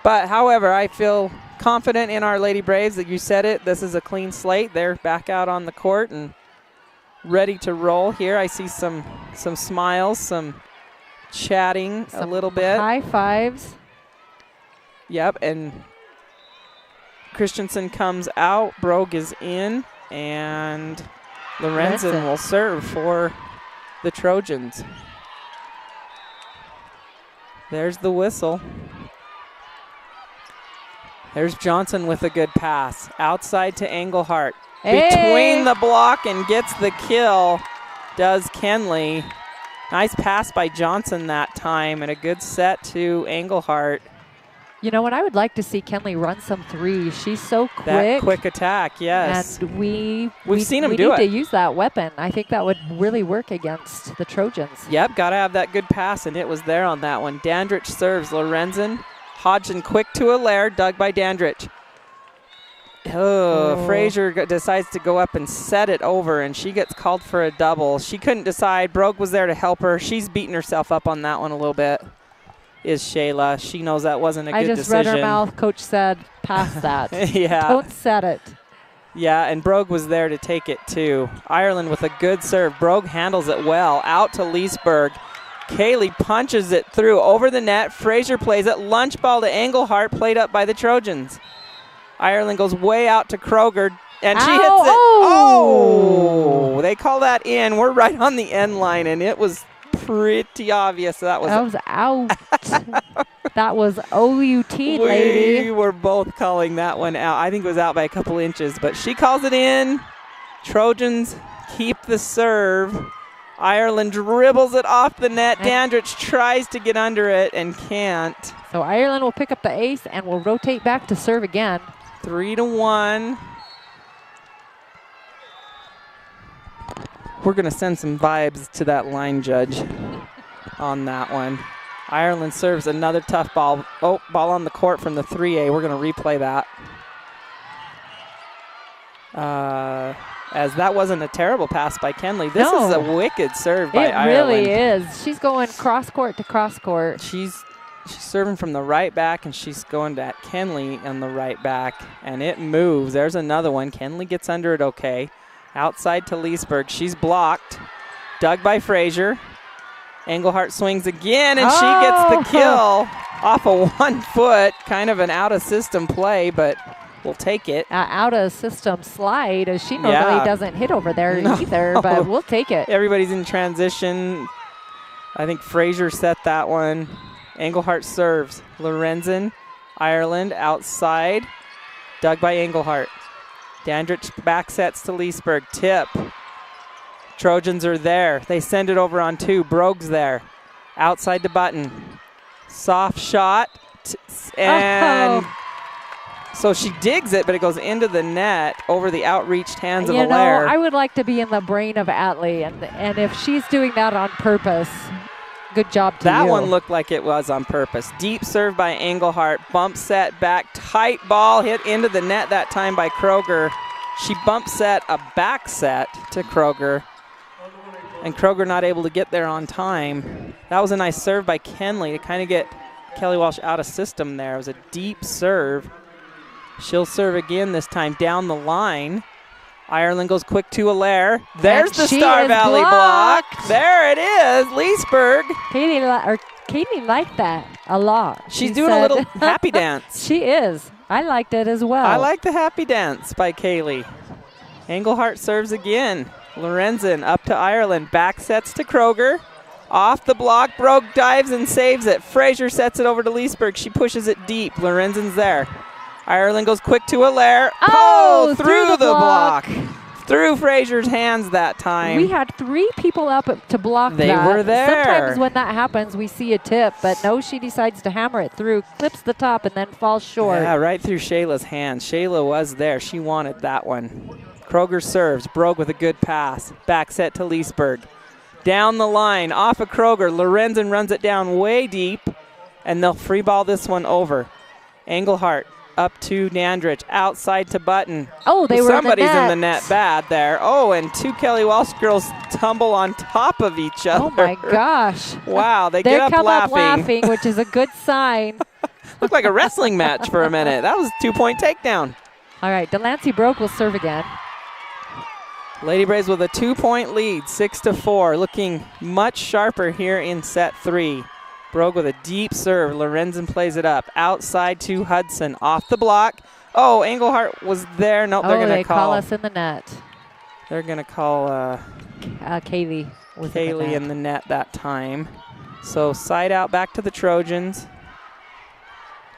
But, however, I feel confident in our Lady Braves that you said it. This is a clean slate. They're back out on the court and ready to roll here. I see some smiles, some chatting a little bit. High fives. Yep, and Christensen comes out. Brogue is in, and Lorenzen will serve for the Trojans. There's the whistle. There's Johnson with a good pass. Outside to Engelhardt. Hey. Between the block and gets the kill does Kenley. Nice pass by Johnson that time, and a good set to Engelhardt. You know what? I would like to see Kenley run some threes. She's so quick. That quick attack, yes. And we've seen him we do need it. to use that weapon. I think that would really work against the Trojans. Yep, got to have that good pass, and it was there on that one. Dandridge serves. Lorenzen. Hodgson quick to Allaire, dug by Dandridge. Frazier decides to go up and set it over, and she gets called for a double. She couldn't decide. Brogue was there to help her. She's beating herself up on that one a little bit, is Shayla. She knows that wasn't a good decision. I just read her mouth. Coach said, pass that. Yeah. Don't set it. Yeah, and Brogue was there to take it too. Ireland with a good serve. Brogue handles it well. Out to Leesburg. Kaylee punches it through over the net. Frazier plays it. Lunch ball to Engelhardt, played up by the Trojans. Ireland goes way out to Kroger, and she hits it. Oh! They call that in. We're right on the end line, and it was pretty obvious that was out. That was OUT, lady. We were both calling that one out. I think it was out by a couple inches, but she calls it in. Trojans keep the serve. Ireland dribbles it off the net. Dandridge tries to get under it and can't. So Ireland will pick up the ace and will rotate back to serve again. 3-1. We're going to send some vibes to that line judge on that one. Ireland serves another tough ball. Oh, ball on the court from the 3A. We're going to replay that. As that wasn't a terrible pass by Kenley. This is a wicked serve by Ireland. It really is. She's going cross court to cross court. She's serving from the right back, and she's going to Kenley on the right back, and it moves. There's another one. Kenley gets under it okay. Outside to Leesburg. She's blocked. Dug by Frazier. Engelhardt swings again, and she gets the kill off of 1 foot. Kind of an out-of-system play, but we'll take it. Out-of-system slide, as she normally doesn't hit over there either, but we'll take it. Everybody's in transition. I think Frazier set that one. Engelhardt serves. Lorenzen, Ireland outside. Dug by Engelhardt. Dandridge back sets to Leesburg. Tip. Trojans are there. They send it over on 2. Brogue's there. Outside to Button. Soft shot. And So she digs it, but it goes into the net over the outreached hands of You know, Allaire. I would like to be in the brain of Atlee, and if she's doing that on purpose, good job to you. That one looked like it was on purpose. Deep serve by Engelhardt. Bump set back. Tight ball hit into the net that time by Kroger. She bump set a back set to Kroger. And Kroger not able to get there on time. That was a nice serve by Kenley to kind of get Kelly Walsh out of system there. It was a deep serve. She'll serve again this time down the line. Ireland goes quick to Allaire. There's the Star Valley block. There it is, Leesburg. Katie liked that a lot. She's doing a little happy dance. She is. I liked it as well. I like the happy dance by Kaylee. Engelhardt serves again. Lorenzen up to Ireland. Back sets to Kroger. Off the block, Brogue dives and saves it. Fraser sets it over to Leesburg. She pushes it deep. Lorenzen's there. Ireland goes quick to Allaire. Oh, through the block. Through Fraser's hands that time. We had 3 people up to block they that. They were there. Sometimes when that happens, we see a tip, but no, she decides to hammer it through, clips the top, and then falls short. Yeah, right through Shayla's hands. Shayla was there. She wanted that one. Kroger serves. Brogue with a good pass. Back set to Leesburg. Down the line, off of Kroger. Lorenzen runs it down way deep, and they'll free ball this one over. Engelhardt up to Dandridge, outside to Button. Oh, Somebody's in the net bad there. Oh, and 2 Kelly Walsh girls tumble on top of each other. Oh my gosh. Wow, they get up come laughing. up laughing, which is a good sign. Looked like a wrestling match for a minute. That was a 2-point takedown. All right, Delancey Brogue will serve again. Lady Braves with a 2-point lead, 6-4, looking much sharper here in set 3. Brogue with a deep serve. Lorenzen plays it up. Outside to Hudson. Off the block. Oh, Engelhardt was there. Nope, they're going to call us in the net. They're going to call Kaylee in the net that time. So side out back to the Trojans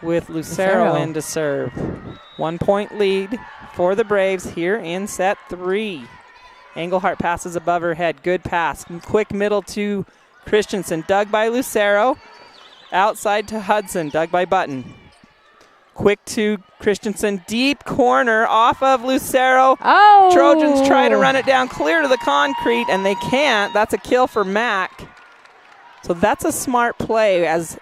with Lucero in to serve. 1-point lead for the Braves here in set 3. Engelhardt passes above her head. Good pass. Quick middle to Christensen, dug by Lucero. Outside to Hudson, dug by Button. Quick to Christensen, deep corner off of Lucero. Oh! Trojans try to run it down clear to the concrete, and they can't. That's a kill for Mack. So that's a smart play as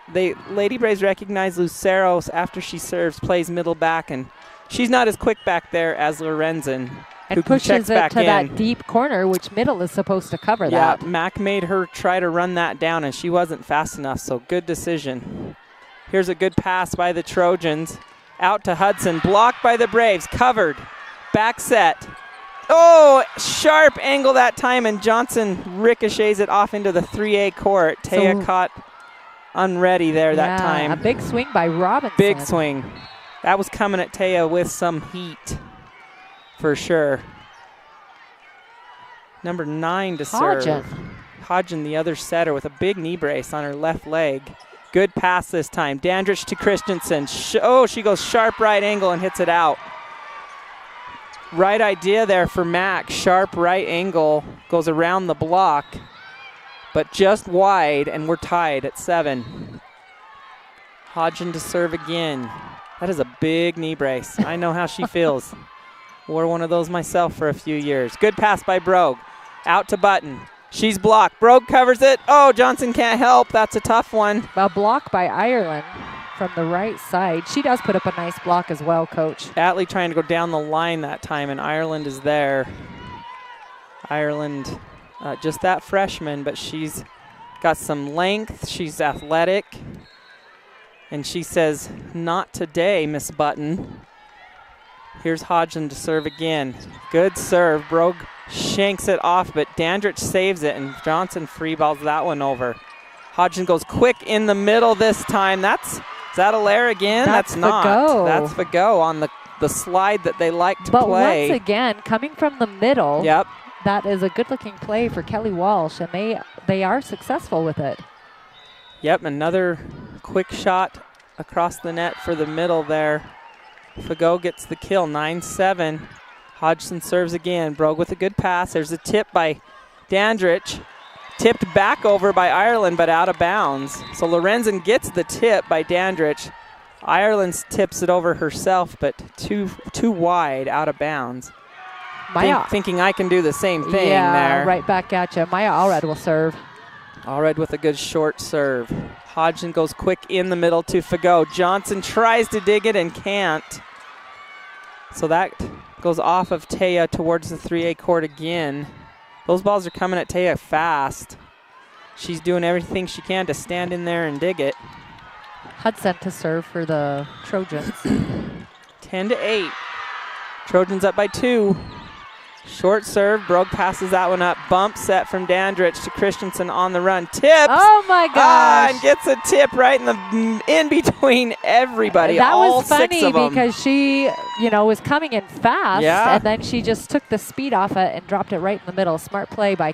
Lady Braves recognize Lucero after she serves, plays middle back, and she's not as quick back there as Lorenzen. And pushes it to that deep corner, which middle is supposed to cover that. Yeah, Mack made her try to run that down, and she wasn't fast enough, so good decision. Here's a good pass by the Trojans. Out to Hudson, blocked by the Braves, covered. Back set. Oh, sharp angle that time, and Johnson ricochets it off into the 3A court. Taya caught unready there that time. A big swing by Robinson. Big swing. That was coming at Taya with some heat. For sure. Number 9 to serve. Hodgen, the other setter, with a big knee brace on her left leg. Good pass this time. Dandridge to Christensen. She goes sharp right angle and hits it out. Right idea there for Mack. Sharp right angle. Goes around the block. But just wide, and we're tied at 7. Hodgen to serve again. That is a big knee brace. I know how she feels. Wore one of those myself for a few years. Good pass by Brogue. Out to Button. She's blocked. Brogue covers it. Oh, Johnson can't help. That's a tough one. A block by Ireland from the right side. She does put up a nice block as well, Coach. Atlee trying to go down the line that time, and Ireland is there. Ireland, just that freshman, but she's got some length. She's athletic. And she says, "Not today, Miss Button." Here's Hodgson to serve again. Good serve. Brogue shanks it off, but Dandridge saves it, and Johnson free balls that one over. Hodgson goes quick in the middle this time. Is that Allaire again? That's not. Go. That's Fago on the slide that they like to play. But once again, coming from the middle, yep, that is a good-looking play for Kelly Walsh, and they are successful with it. Yep, another quick shot across the net for the middle there. Fago gets the kill, 9-7. Hodgson serves again. Brogue with a good pass. There's a tip by Dandridge. Tipped back over by Ireland, but out of bounds. So Lorenzen gets the tip by Dandridge. Ireland tips it over herself, but too wide, out of bounds. Maya. Thinking I can do the same thing there. Right back at you. Maya Allred will serve. Allred with a good short serve. Hodgson goes quick in the middle to Fagot. Johnson tries to dig it and can't. So that goes off of Taya towards the 3A court again. Those balls are coming at Taya fast. She's doing everything she can to stand in there and dig it. Hudson to serve for the Trojans. 10-8. Trojans up by 2. Short serve. Brogue passes that one up. Bump set from Dandridge to Christensen on the run. Tips. Oh my gosh. And gets a tip right in between everybody. That all was funny 6 of them. because she, was coming in fast. Yeah. And then she just took the speed off it and dropped it right in the middle. Smart play by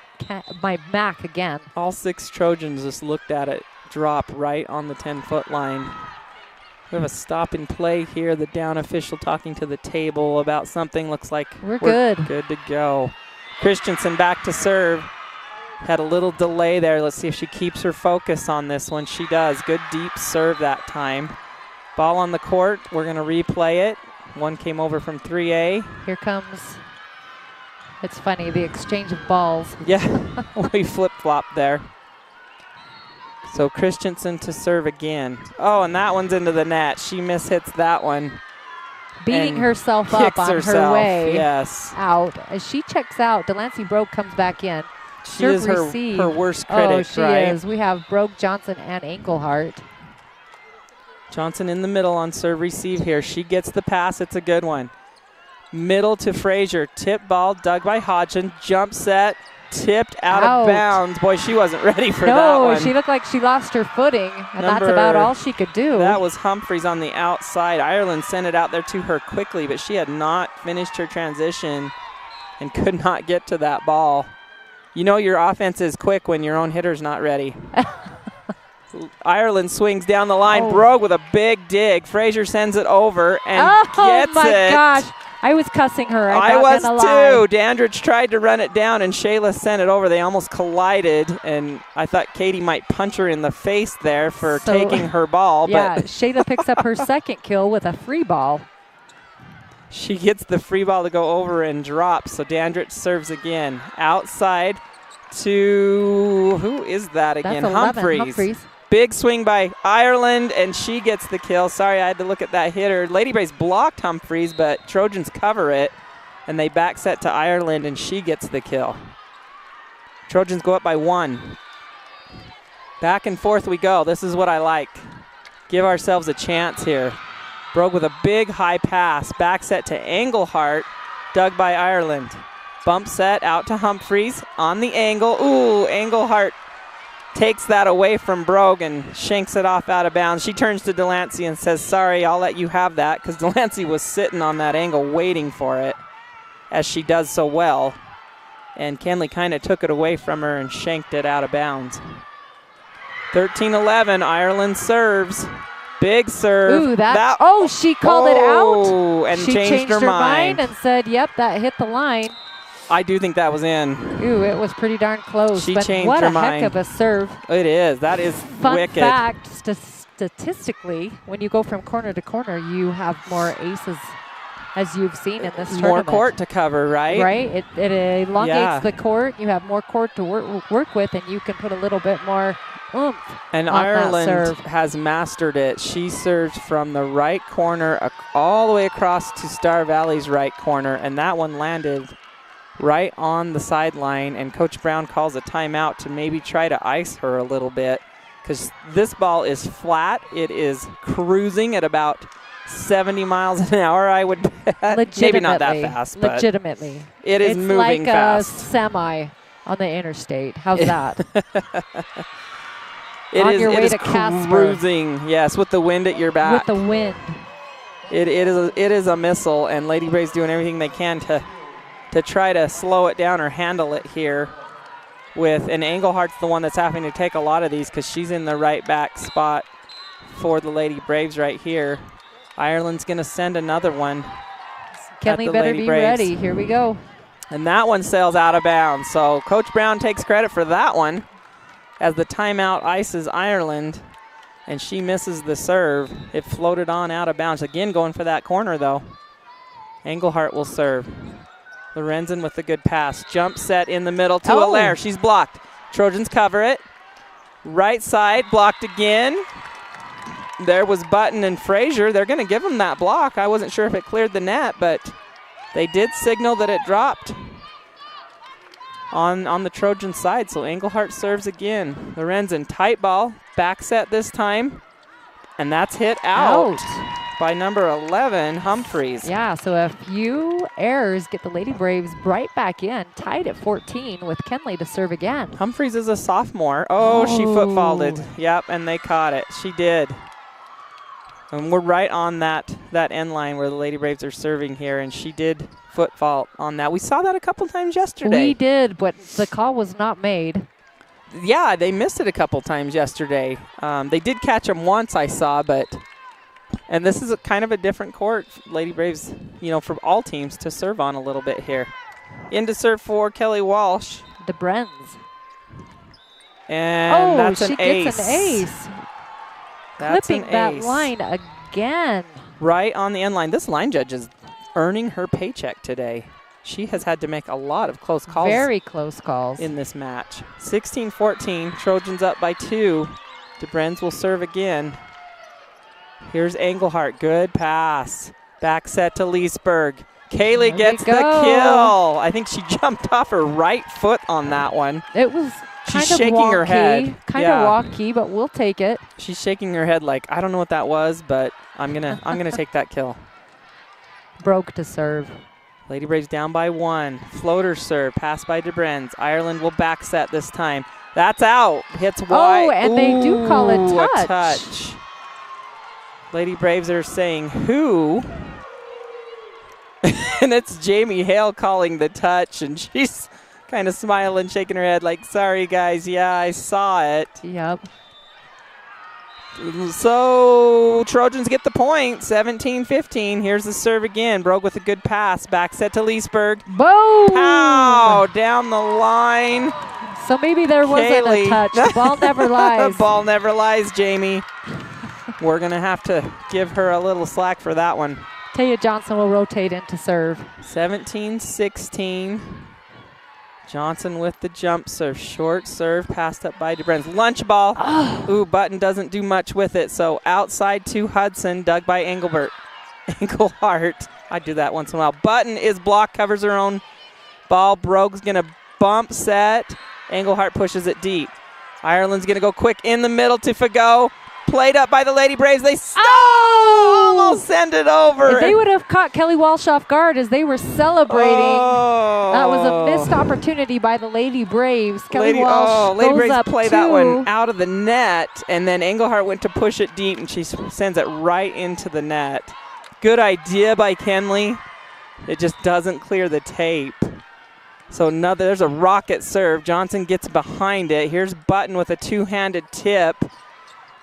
Mac again. All 6 Trojans just looked at it drop right on the 10-foot line. We have a stop and play here. The down official talking to the table about something. Looks like we're good to go. Christensen back to serve. Had a little delay there. Let's see if she keeps her focus on this one. She does. Good deep serve that time. Ball on the court. We're going to replay it. One came over from 3A. Here comes, it's funny, the exchange of balls. Yeah, we flip-flopped there. So Christensen to serve again. Oh, and that one's into the net. She mishits that one. Beating herself up on her way out. As she checks out, Delancey Brogue comes back in. She is her worst critic, right? Oh, she is. We have Brogue, Johnson, and Engelhart. Johnson in the middle on serve receive here. She gets the pass. It's a good one. Middle to Frazier. Tip ball dug by Hodgson. Jump set. Tipped out of bounds. Boy, she wasn't ready for that one. No, she looked like she lost her footing, and that's about all she could do. That was Humphreys on the outside. Ireland sent it out there to her quickly, but she had not finished her transition and could not get to that ball. You know your offense is quick when your own hitter's not ready. Ireland swings down the line. Brogue with a big dig. Frazier sends it over and gets it. Oh, my gosh. I was cussing her. I was too. Dandridge tried to run it down, and Shayla sent it over. They almost collided, and I thought Katie might punch her in the face there for taking her ball. Yeah, but Shayla picks up her second kill with a free ball. She gets the free ball to go over and drop, so Dandridge serves again. Outside to, who is that again? That's 11, Humphreys. Big swing by Ireland, and she gets the kill. Sorry, I had to look at that hitter. Lady Braves blocked Humphreys, but Trojans cover it, and they back set to Ireland, and she gets the kill. Trojans go up by 1. Back and forth we go. This is what I like. Give ourselves a chance here. Brogue with a big high pass. Back set to Engelhart, dug by Ireland. Bump set out to Humphreys on the angle. Ooh, Engelhart takes that away from Brogue and shanks it off out of bounds. She turns to Delancey and says, sorry, I'll let you have that, because Delancey was sitting on that angle waiting for it, as she does so well. And Kenley kind of took it away from her and shanked it out of bounds. 13-11, Ireland serves. Big serve. Ooh, she called it out. And she changed her mind and said, yep, that hit the line. I do think that was in. Ooh, it was pretty darn close. She but changed what her a mind. heck of a serve. It is. That is wicked. Fun fact, statistically, when you go from corner to corner, you have more aces, as you've seen in this tournament. More court to cover, right? Right. It elongates the court. You have more court to work with, and you can put a little bit more oomph. And Ireland has mastered it. She serves from the right corner all the way across to Star Valley's right corner, and that one landed right on the sideline, and Coach Brown calls a timeout to maybe try to ice her a little bit, because this ball is flat. It is cruising at about 70 miles an hour, I would bet. Maybe not that fast, but legitimately. It is moving fast. It's like a semi on the interstate. How's that? It is Casper. Cruising, yes, with the wind at your back. With the wind. It is a missile, and Lady Braves doing everything they can to try to slow it down or handle it here. And Englehart's the one that's having to take a lot of these, because she's in the right back spot for the Lady Braves right here. Ireland's going to send another one. Kenley better be ready. Here we go. And that one sails out of bounds. So Coach Brown takes credit for that one, as the timeout ices Ireland. and she misses the serve. It floated on out of bounds. Again, going for that corner, though. Engelhardt will serve. Lorenzen with a good pass. Jump set in the middle to Allaire. She's blocked. Trojans cover it. Right side, blocked again. There was Button and Frazier. They're going to give them that block. I wasn't sure if it cleared the net, but they did signal that it dropped on the Trojan side. So Engelhardt serves again. Lorenzen, tight ball. Back set this time. And that's hit out by number 11, Humphreys. Yeah, so a few errors get the Lady Braves right back in, tied at 14 with Kenley to serve again. Humphreys is a sophomore. Oh, she foot faulted. Yep, and they caught it. She did. And we're right on that end line where the Lady Braves are serving here, and she did foot fault on that. We saw that a couple times yesterday. We did, but the call was not made. Yeah, they missed it a couple times yesterday. They did catch them once, I saw, and this is kind of a different court. Lady Braves, for all teams to serve on a little bit here. In to serve for Kelly Walsh. The Brenz. And that's an ace. She gets an ace. Clipping that line again. Right on the end line. This line judge is earning her paycheck today. She has had to make a lot of close calls. Very close calls. In this match. 16-14, Trojans up by 2. DeBrenz will serve again. Here's Engelhardt, good pass. Back set to Leesburg. Kaylee gets the kill. I think she jumped off her right foot on that one. It was She's shaking wonky, her head. Kind of wonky, but we'll take it. She's shaking her head like, I don't know what that was, but I'm gonna take that kill. Broke to serve. Lady Braves down by 1. Floater serve, pass by DeBrenz. Ireland will back set this time. That's out. Hits wide. Oh, and they do call it touch. A touch. Lady Braves are saying who? And it's Jamie Hale calling the touch, and she's kind of smiling, shaking her head like, sorry, guys. Yeah, I saw it. Yep. So Trojans get the point, 17-15. Here's the serve again. Brogue with a good pass. Back set to Leesburg. Boom! Pow! Down the line. So maybe there wasn't a touch. The ball never lies. The ball never lies, Jamie. We're going to have to give her a little slack for that one. Taya Johnson will rotate into serve. 17-16. Johnson with the jump serve. Short serve, passed up by DeBrenz. Lunch ball. Oh. Ooh, Button doesn't do much with it. So outside to Hudson, dug by Engelhardt. I do that once in a while. Button is blocked, covers her own ball. Brogue's going to bump set. Engelhardt pushes it deep. Ireland's going to go quick in the middle to Fagot. Played up by the Lady Braves. They almost send it over. If they would have caught Kelly Walsh off guard as they were celebrating. That was a missed opportunity by the Lady Braves. Kelly Walsh Lady Braves up play that one out of the net, and then Engelhardt went to push it deep, and she sends it right into the net. Good idea by Kenley. It just doesn't clear the tape. So there's a rocket serve. Johnson gets behind it. Here's Button with a two-handed tip.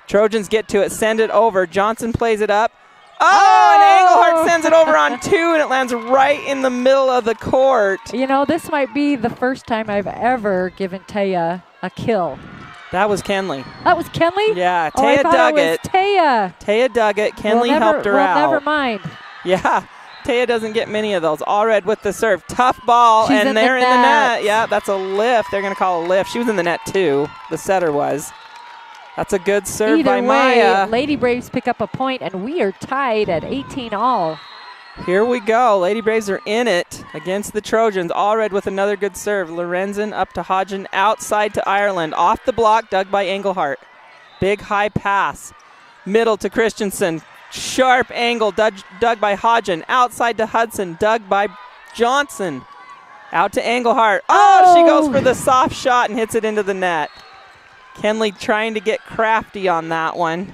Trojans get to it, send it over. Johnson plays it up. And Engelhardt sends it over on 2, and it lands right in the middle of the court. This might be the first time I've ever given Taya a kill. That was Kenley. That was Kenley? Yeah, Taya dug it. Taya dug it. Kenley helped her out. Never mind. Yeah, Taya doesn't get many of those. Allred with the serve. Tough ball, and they're in the net. Yeah, that's a lift. They're going to call a lift. She was in the net, too. The setter was. That's a good serve by Maya. Lady Braves pick up a point, and we are tied at 18 all. Here we go. Lady Braves are in it against the Trojans. Allred with another good serve. Lorenzen up to Hodgen, outside to Ireland. Off the block, dug by Engelhardt. Big high pass. Middle to Christensen. Sharp angle, dug by Hodgen. Outside to Hudson, dug by Johnson. Out to Engelhardt. She goes for the soft shot and hits it into the net. Kenley trying to get crafty on that one.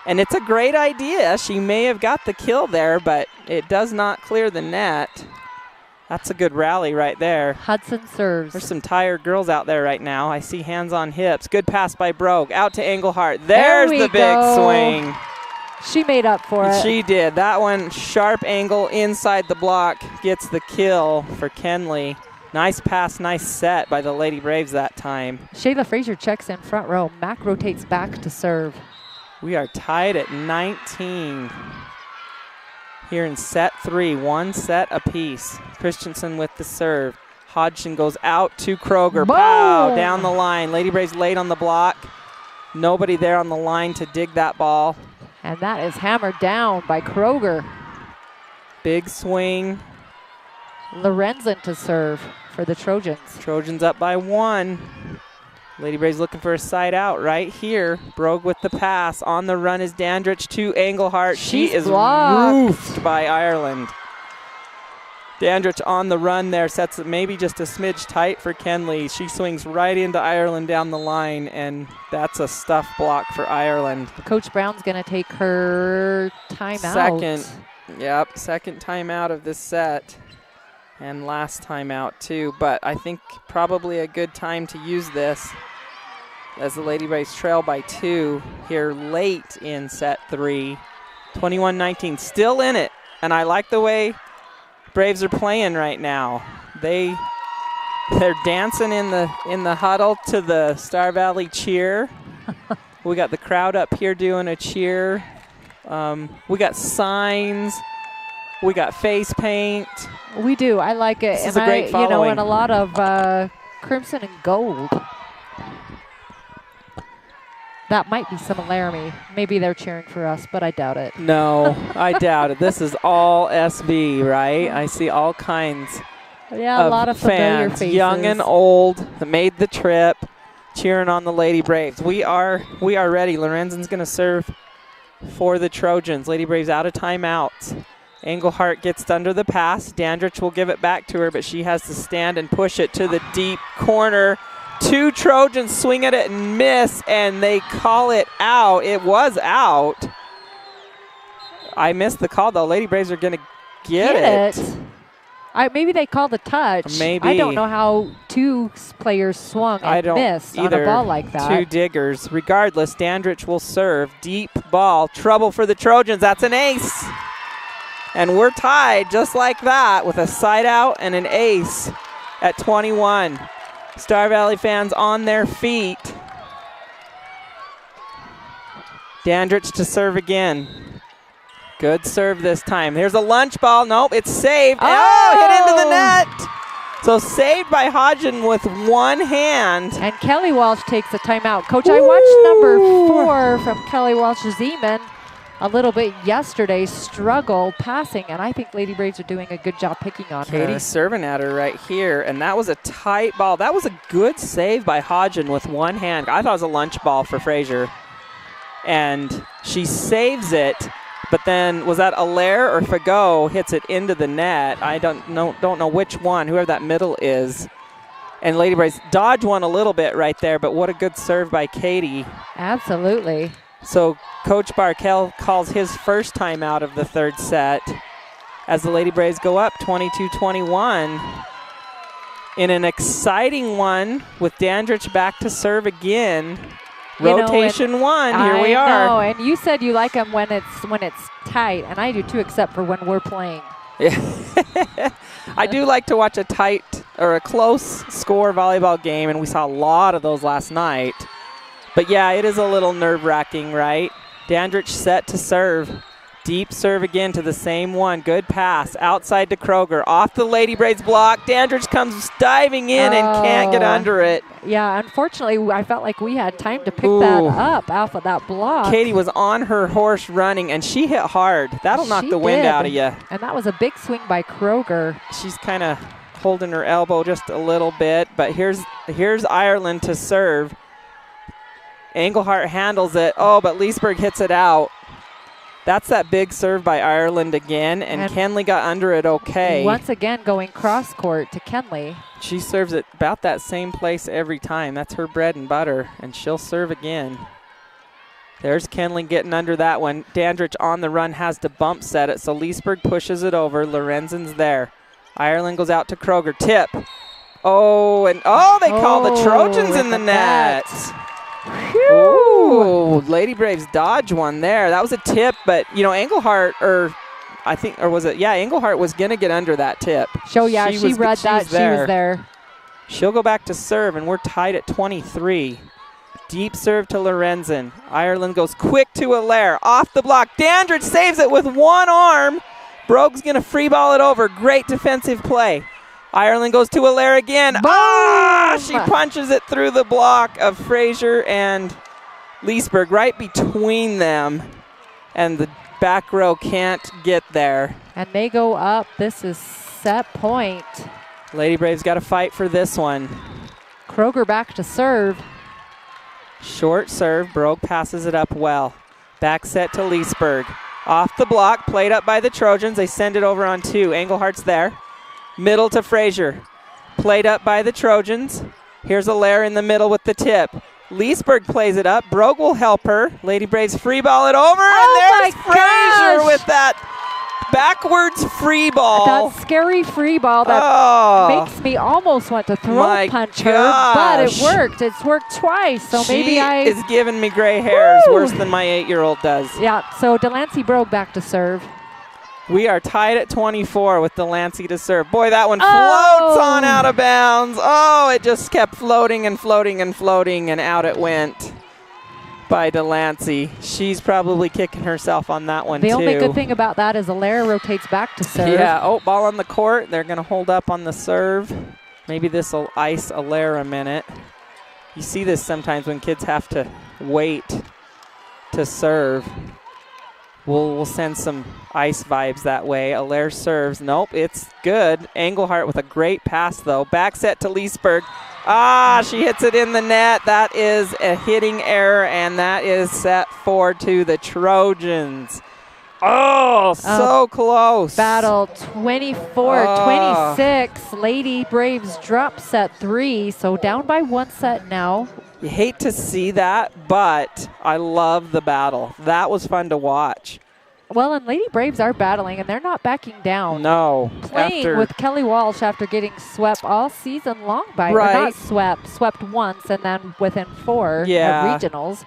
And it's a great idea. She may have got the kill there, but it does not clear the net. That's a good rally right there. Hudson serves. There's some tired girls out there right now. I see hands on hips. Good pass by Brogue. Out to Engelhardt. There's the big swing. She made up for it. She did. That one, sharp angle inside the block, gets the kill for Kenley. Nice pass, nice set by the Lady Braves that time. Shayla Frazier checks in front row. Mack rotates back to serve. We are tied at 19 here in set 3, 1 set apiece. Christensen with the serve. Hodgson goes out to Kroger. Boom. Pow, down the line. Lady Braves late on the block. Nobody there on the line to dig that ball. And that is hammered down by Kroger. Big swing. Lorenzen to serve for the Trojans. Trojans up by 1. Lady Braves looking for a side out right here. Brogue with the pass. On the run is Dandridge to Engelhart. She is roofed by Ireland. Dandridge on the run there, sets it maybe just a smidge tight for Kenley. She swings right into Ireland down the line, and that's a stuff block for Ireland. Coach Brown's going to take her timeout. Second timeout of this set, and last timeout too. But I think probably a good time to use this as the Lady Braves trail by 2 here late in set 3. 21-19, still in it, and I like the way Braves are playing right now. They're dancing in the huddle to the Star Valley cheer. We got the crowd up here doing a cheer. We got signs. We got face paint. We do. I like it. This is a great following. And a lot of crimson and gold. That might be similarity. Maybe they're cheering for us, but I doubt it. No, I doubt it. This is all SB, right? I see all kinds a lot of familiar fans, faces. young and old, that made the trip, cheering on the Lady Braves. We are ready. Lorenzen's going to serve for the Trojans. Lady Braves out of timeouts. Engelhart gets under the pass. Dandridge will give it back to her, but she has to stand and push it to the deep corner. 2 Trojans swing at it and miss, and they call it out. It was out. I missed the call, though. Lady Braves are going to get it. Maybe they called a touch. Maybe. I don't know how 2 players swung and missed on a ball like that. 2 diggers. Regardless, Dandridge will serve. Deep ball. Trouble for the Trojans. That's an ace. And we're tied just like that with a side out and an ace at 21. Star Valley fans on their feet. Dandridge to serve again. Good serve this time. There's a lunch ball. Nope, it's saved. Oh, hit into the net. So saved by Hodgson with one hand. And Kelly Walsh takes a timeout. Coach, I watched number 4 from Kelly Walsh-Zeman a little bit yesterday, struggle passing, and I think Lady Braves are doing a good job picking on her. Katie's serving at her right here, and that was a tight ball. That was a good save by Hodgson with one hand. I thought it was a lunch ball for Frazier. And she saves it, but then was that Allaire or Fagot hits it into the net? I don't know which one, whoever that middle is. And Lady Braves dodged one a little bit right there, but what a good serve by Katie. Absolutely. So Coach Barkel calls his first timeout of the third set as the Lady Braves go up 22-21 in an exciting one with Dandridge back to serve again. Rotation 1, here we are. I know, and you said you like them when it's tight, and I do too, except for when we're playing. Yeah. I do like to watch a tight or a close score volleyball game, and we saw a lot of those last night. But yeah, it is a little nerve-wracking, right? Dandridge set to serve. Deep serve again to the same one. Good pass. Outside to Kroger. Off the Lady Braves block. Dandridge comes diving in and can't get under it. Yeah, unfortunately, I felt like we had time to pick that up off of that block. Katie was on her horse running, and she hit hard. That'll knock the wind out of you. And that was a big swing by Kroger. She's kind of holding her elbow just a little bit, but here's Ireland to serve. Engelhart handles it. Oh, but Leesburg hits it out. That's that big serve by Ireland again, and Kenley got under it okay. Once again going cross court to Kenley. She serves it about that same place every time. That's her bread and butter, and she'll serve again. There's Kenley getting under that one. Dandridge on the run has to bump set it, so Leesburg pushes it over. Lorenzen's there. Ireland goes out to Kroger. Tip. Oh, and they call the Trojans in the net. Ooh, Lady Braves dodge one there. That was a tip, but Engelhart, Engelhart was gonna get under that tip. She read that. She was there. She'll go back to serve, and we're tied at 23. Deep serve to Lorenzen. Ireland goes quick to Allaire. Off the block. Dandridge saves it with one arm. Brogue's going to free ball it over. Great defensive play. Ireland goes to Allaire again. Boom! Ah! She punches it through the block of Fraser and Leesburg, right between them. And the back row can't get there. And they go up. This is set point. Lady Braves got to fight for this one. Kroger back to serve. Short serve. Brogue passes it up well. Back set to Leesburg. Off the block, played up by the Trojans. They send it over on 2. Englehart's there. Middle to Fraser. Played up by the Trojans. Here's Allaire in the middle with the tip. Leesburg plays it up. Brogue will help her. Lady Braves free ball it over. Oh, and there's Fraser with that backwards free ball. That scary free ball that makes me almost want to throw punch her, but it worked. It's worked twice, so maybe She is giving me gray hairs worse than my 8-year-old does. Yeah, so Delancey Brogue back to serve. We are tied at 24 with Delancey to serve. Boy, that one floats on out of bounds. Oh, it just kept floating and floating and floating, and out it went by Delancey. She's probably kicking herself on that one, The too. only good thing about that is Allaire rotates back to serve. Yeah, ball on the court. They're going to hold up on the serve. Maybe this will ice Allaire a minute. You see this sometimes when kids have to wait to serve. We'll send some ice vibes that way. Allaire serves. Nope, it's good. Englehart with a great pass, though. Back set to Leesburg. She hits it in the net. That is a hitting error, and that is set 4 to the Trojans. So close. Battle 24-26. Lady Braves drop set 3, so down by 1 set now. You hate to see that, but I love the battle. That was fun to watch. Well, and Lady Braves are battling, and they're not backing down. No. Playing with Kelly Walsh after getting swept all season long by her. Not swept once, and then within 4 of regionals.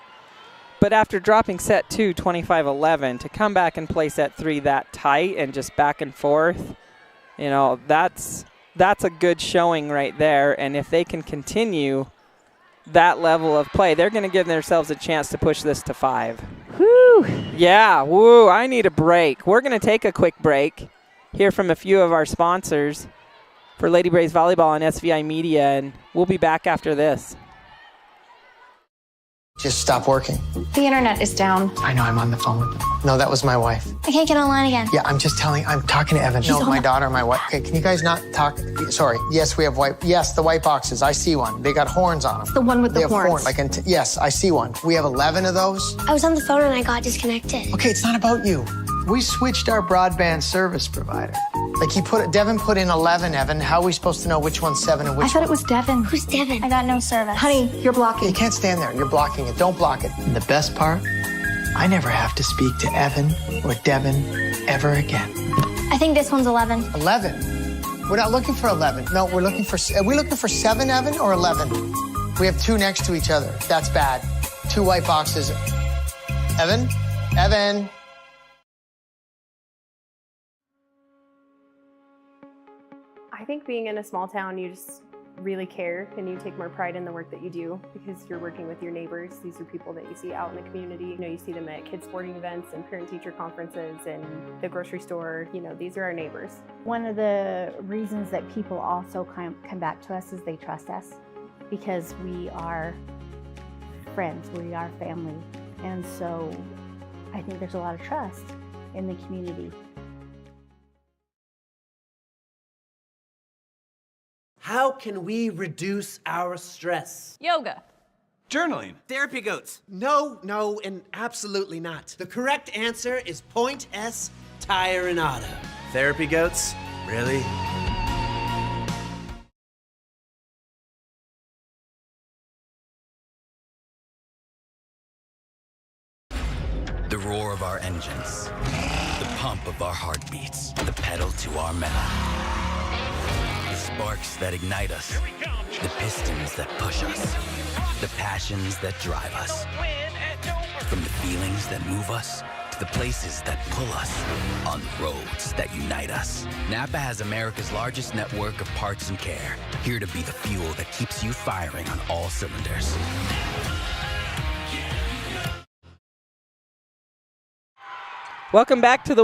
But after dropping set 2, 25-11, to come back and play set 3 that tight and just back and forth, you know, that's a good showing right there. And if they can continue that level of play, they're going to give themselves a chance to push this to 5. Woo! Yeah, woo, I need a break. We're going to take a quick break, hear from a few of our sponsors for Lady Braves Volleyball on SVI Media, and we'll be back after this. Just stop working. The internet is down. I know, I'm on the phone with them. No, that was my wife. I can't get online again. Yeah, I'm talking to Evan. No, my daughter, my wife. Okay, can you guys not talk? Sorry. Yes, we have the white boxes. I see one. They got horns on them. It's the one with the horns. Yes, I see one. We have 11 of those. I was on the phone and I got disconnected. Okay, it's not about you. We switched our broadband service provider. Like Devin put in 11, Evan. How are we supposed to know which one's 7 and which I thought it was Devin. Who's Devin? I got no service. Honey, you're blocking. You can't stand there. You're blocking it. Don't block it. And the best part, I never have to speak to Evan or Devin ever again. I think this one's 11. 11? We're not looking for 11. No, are we looking for 7, Evan, or 11? We have 2 next to each other. That's bad. 2 white boxes. Evan? I think being in a small town, you just really care and you take more pride in the work that you do because you're working with your neighbors. These are people that you see out in the community. You know, you see them at kids' sporting events and parent-teacher conferences and the grocery store. You know, these are our neighbors. One of the reasons that people also come back to us is they trust us because we are friends, we are family. And so I think there's a lot of trust in the community. How can we reduce our stress? Yoga. Journaling. Therapy goats. No, and absolutely not. The correct answer is Point S Tire and Auto. Therapy goats? Really? The roar of our engines, the pump of our heartbeats, the pedal to our metal. The sparks that ignite us, the pistons that push us, the passions that drive us. From the feelings that move us to the places that pull us, on roads that unite us. Napa has America's largest network of parts and care, here to be the fuel that keeps you firing on all cylinders. Welcome back to the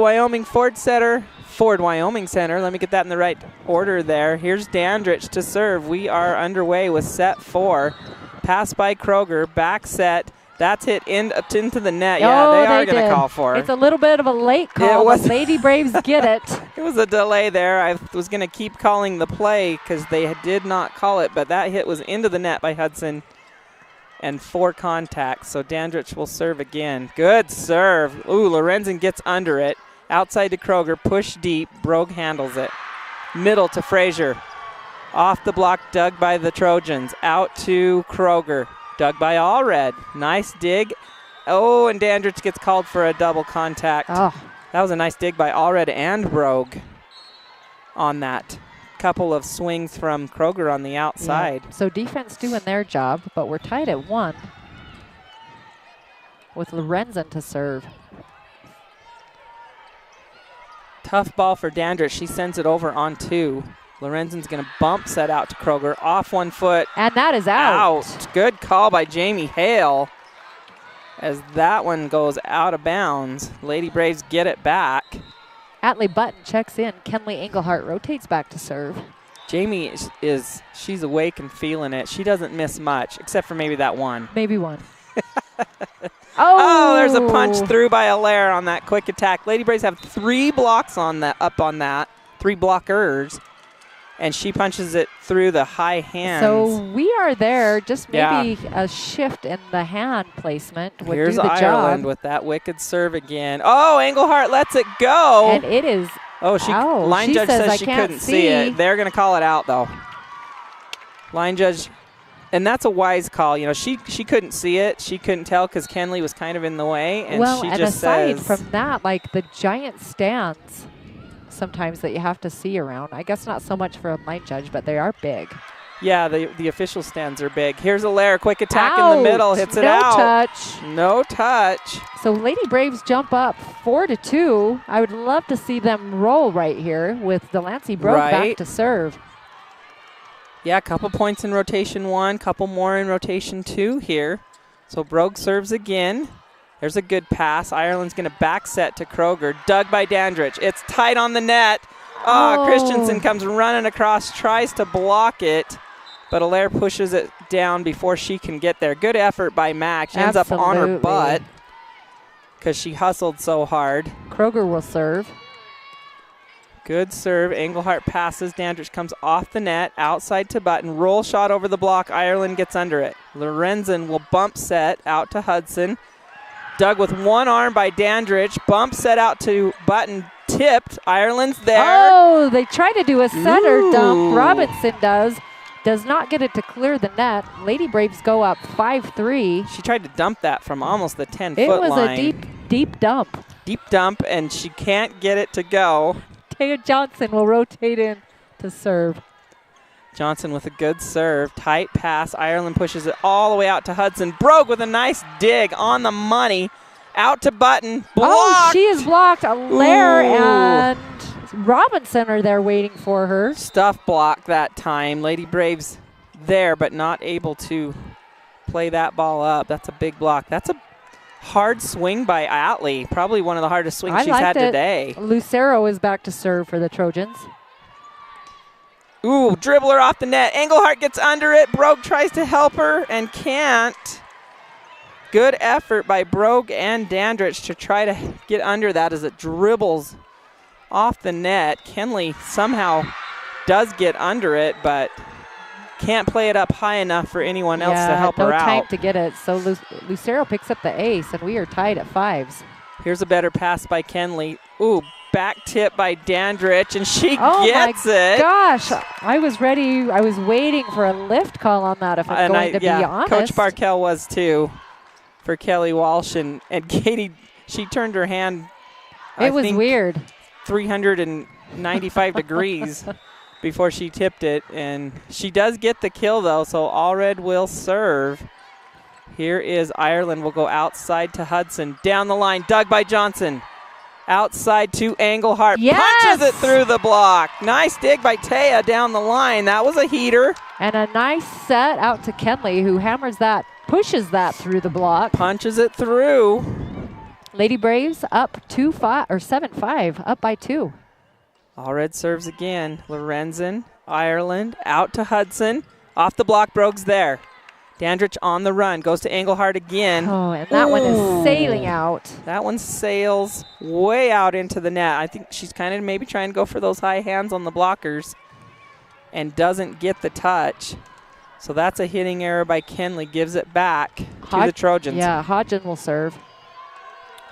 Ford Wyoming Center. Let me get that in the right order there. Here's Dandridge to serve. We are underway with set 4. Pass by Kroger, back set. That's hit into the net. Yeah, they are going to call for it. It's a little bit of a late call, but Lady Braves get it. It was a delay there. I was going to keep calling the play because they did not call it, but that hit was into the net by Hudson and 4 contacts. So Dandridge will serve again. Good serve. Ooh, Lorenzen gets under it. Outside to Kroger, push deep. Brogue handles it. Middle to Frazier. Off the block, dug by the Trojans. Out to Kroger. Dug by Allred. Nice dig. Oh, and Dandridge gets called for a double contact. Oh. That was a nice dig by Allred and Brogue on that. Couple of swings from Kroger on the outside. Yeah. So defense doing their job, but we're tied at 1 with Lorenzen to serve. Tough ball for Dandridge. She sends it over on 2. Lorenzen's going to bump set out to Kroger. Off 1 foot. And that is out. Good call by Jamie Hale as that one goes out of bounds. Lady Braves get it back. Atlee Button checks in. Kenley Engelhardt rotates back to serve. Jamie she's awake and feeling it. She doesn't miss much, except for maybe that one. Maybe one. Oh, there's a punch through by Allaire on that quick attack. Lady Braves have 3 blocks on that, 3 blockers. And she punches it through the high hands. So we are there. Just maybe a shift in the hand placement would Here's do the Ireland job. with that wicked serve again. Oh, Engelhardt lets it go. And it is. Oh, line judge says she couldn't see it. They're going to call it out, though. Line judge, and that's a wise call. You know, she couldn't see it. She couldn't tell because Kenley was kind of in the way. And well, she and just aside says, from that, like the giant stands sometimes that you have to see around. I guess not so much for a line judge, but they are big. Yeah, the official stands are big. Here's Allaire, quick attack in the middle, hits it out. No touch. No touch. So Lady Braves jump up 4-2. I would love to see them roll right here with Delancey Brogue back to serve. Yeah, a couple points in rotation 1, couple more in rotation 2 here. So Brogue serves again. There's a good pass. Ireland's going to back set to Kroger. Dug by Dandridge. It's tight on the net. Oh, Christensen comes running across, tries to block it, but Allaire pushes it down before she can get there. Good effort by Mac. She ends up on her butt because she hustled so hard. Kroger will serve. Good serve. Engelhardt passes. Dandridge comes off the net, outside to Button. Roll shot over the block. Ireland gets under it. Lorenzen will bump set out to Hudson. Dug with one arm by Dandridge. Bump set out to Button. Tipped. Ireland's there. Oh, they try to do a center dump. Robinson does not get it to clear the net. Lady Braves go up 5-3. She tried to dump that from almost the 10-foot line. It was a deep dump. Deep dump, and she can't get it to go. Taya Johnson will rotate in to serve. Johnson with a good serve. Tight pass. Ireland pushes it all the way out to Hudson. Brogue with a nice dig on the money. Out to Button. Blocked. Oh, she is blocked. Allaire and Robinson are there waiting for her. Stuff block that time. Lady Braves there, but not able to play that ball up. That's a big block. That's a hard swing by Atlee. Probably one of the hardest swings she's had today. Lucero is back to serve for the Trojans. Ooh, dribbler off the net. Engelhardt gets under it. Brogue tries to help her and can't. Good effort by Brogue and Dandridge to try to get under that as it dribbles off the net. Kenley somehow does get under it, but can't play it up high enough for anyone else to help her out. No time to get it. So Lucero picks up the ace, and we are tied at 5s. Here's a better pass by Kenley. Ooh, back tip by Dandridge, and she gets it. Gosh, I was ready. I was waiting for a lift call on that, if I'm going to be honest. Coach Barkell was too for Kelly Walsh, and Katie, she turned her hand, It was weird. 395 degrees before she tipped it, and she does get the kill, though, so Allred will serve. Here is Ireland. Will go outside to Hudson. Down the line, dug by Johnson. Outside to Engelhardt. Yes! Punches it through the block. Nice dig by Taya down the line. That was a heater. And a nice set out to Kenley, who hammers that, pushes that through the block. Punches it through. Lady Braves up 2-5 or 7-5, up by 2. All red serves again. Lorenzen, Ireland, out to Hudson. Off the block, Brogue's there. Dandridge on the run, goes to Engelhardt again. Oh, and that one is sailing out. That one sails way out into the net. I think she's kind of maybe trying to go for those high hands on the blockers and doesn't get the touch. So that's a hitting error by Kenley. Gives it back to the Trojans. Yeah, Hodgen will serve.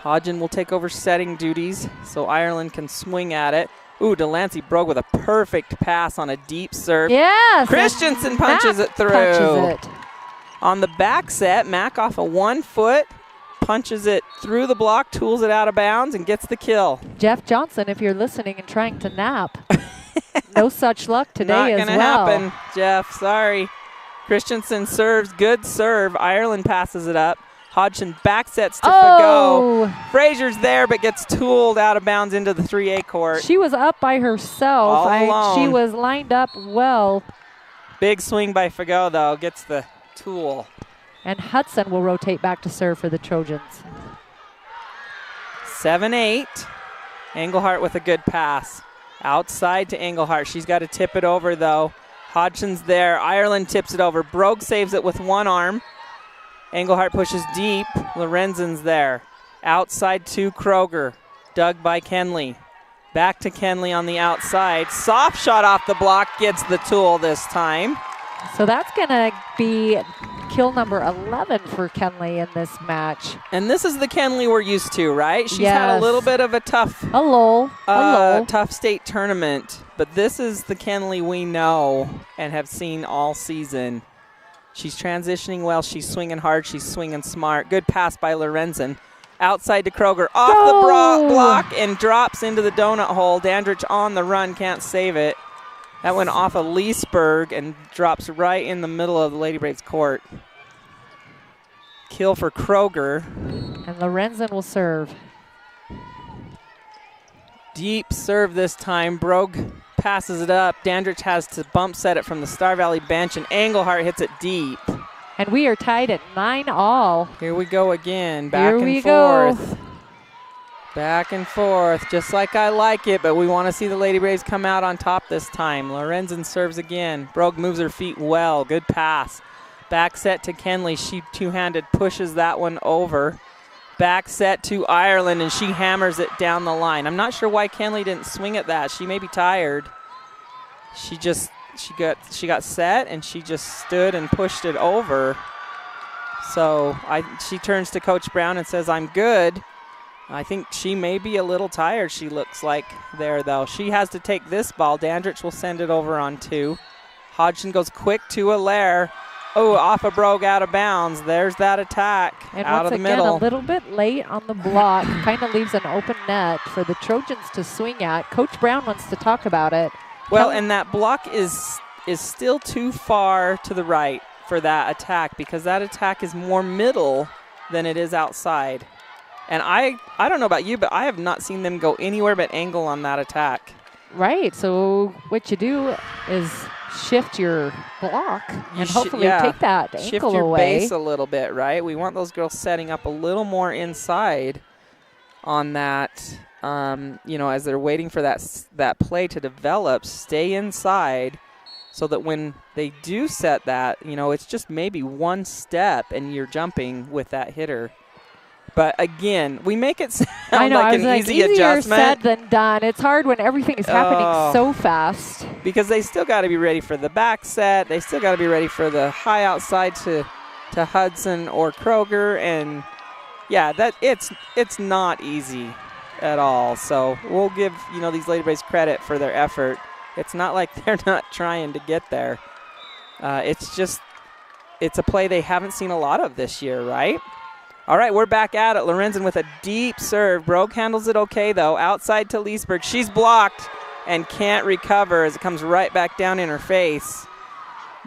Hodgen will take over setting duties so Ireland can swing at it. Ooh, Delancey Brogue with a perfect pass on a deep serve. Yes! Christensen punches it through. Punches it. On the back set, Mack off of 1 foot, punches it through the block, tools it out of bounds, and gets the kill. Jeff Johnson, if you're listening and trying to nap, no such luck today as well. Not gonna happen, Jeff. Sorry. Christensen serves, good serve. Ireland passes it up. Hodgson back sets to Fagot. Frazier's there, but gets tooled out of bounds into the 3A court. She was up by herself. All alone. She was lined up well. Big swing by Fagot, though. Gets the tool. And Hudson will rotate back to serve for the Trojans. 7-8. Engelhardt with a good pass. Outside to Engelhardt. She's got to tip it over, though. Hodgson's there. Ireland tips it over. Brogue saves it with one arm. Engelhardt pushes deep. Lorenzen's there. Outside to Kroger. Dug by Kenley. Back to Kenley on the outside. Soft shot off the block. Gets the tool this time. So that's going to be kill number 11 for Kenley in this match. And this is the Kenley we're used to, right? She's had a little bit of a tough tough state tournament, but this is the Kenley we know and have seen all season. She's transitioning well. She's swinging hard. She's swinging smart. Good pass by Lorenzen. Outside to Kroger. Off the block and drops into the donut hole. Dandridge on the run. Can't save it. That went off of Leesburg and drops right in the middle of the Lady Braves court. Kill for Kroger. And Lorenzen will serve. Deep serve this time. Brogue passes it up. Dandridge has to bump set it from the Star Valley bench, and Engelhardt hits it deep. And we are tied at 9-all. Here we go again. Back and forth. Back and forth, just like I like it, but we want to see the Lady Braves come out on top this time. Lorenzen serves again. Brogue moves her feet well. Good pass. Back set to Kenley. She two-handed pushes that one over. Back set to Ireland, and she hammers it down the line. I'm not sure why Kenley didn't swing at that. She may be tired. She got set, and she just stood and pushed it over. So she turns to Coach Brown and says, "I'm good." I think she may be a little tired, she looks like there, though. She has to take this ball. Dandridge will send it over on 2. Hodgson goes quick to Allaire. Oh, off of Brogue out of bounds. There's that attack out of the middle. And once again, a little bit late on the block. Kind of leaves an open net for the Trojans to swing at. Coach Brown wants to talk about it. Well, and that block is still too far to the right for that attack because that attack is more middle than it is outside. And I don't know about you, but I have not seen them go anywhere but angle on that attack. Right. So what you do is shift your block and hopefully take that ankle away. Shift your base a little bit, right? We want those girls setting up a little more inside on that, as they're waiting for that play to develop. Stay inside so that when they do set that, it's just maybe one step and you're jumping with that hitter. But again, we make it sound like an easy adjustment. Easier said than done. It's hard when everything is happening so fast. Because they still got to be ready for the back set. They still got to be ready for the high outside to Hudson or Kroger. And yeah, it's not easy at all. So we'll give these Lady Braves credit for their effort. It's not like they're not trying to get there. It's a play they haven't seen a lot of this year, right? All right, we're back at it. Lorenzen with a deep serve. Brogue handles it okay, though. Outside to Leesburg. She's blocked and can't recover as it comes right back down in her face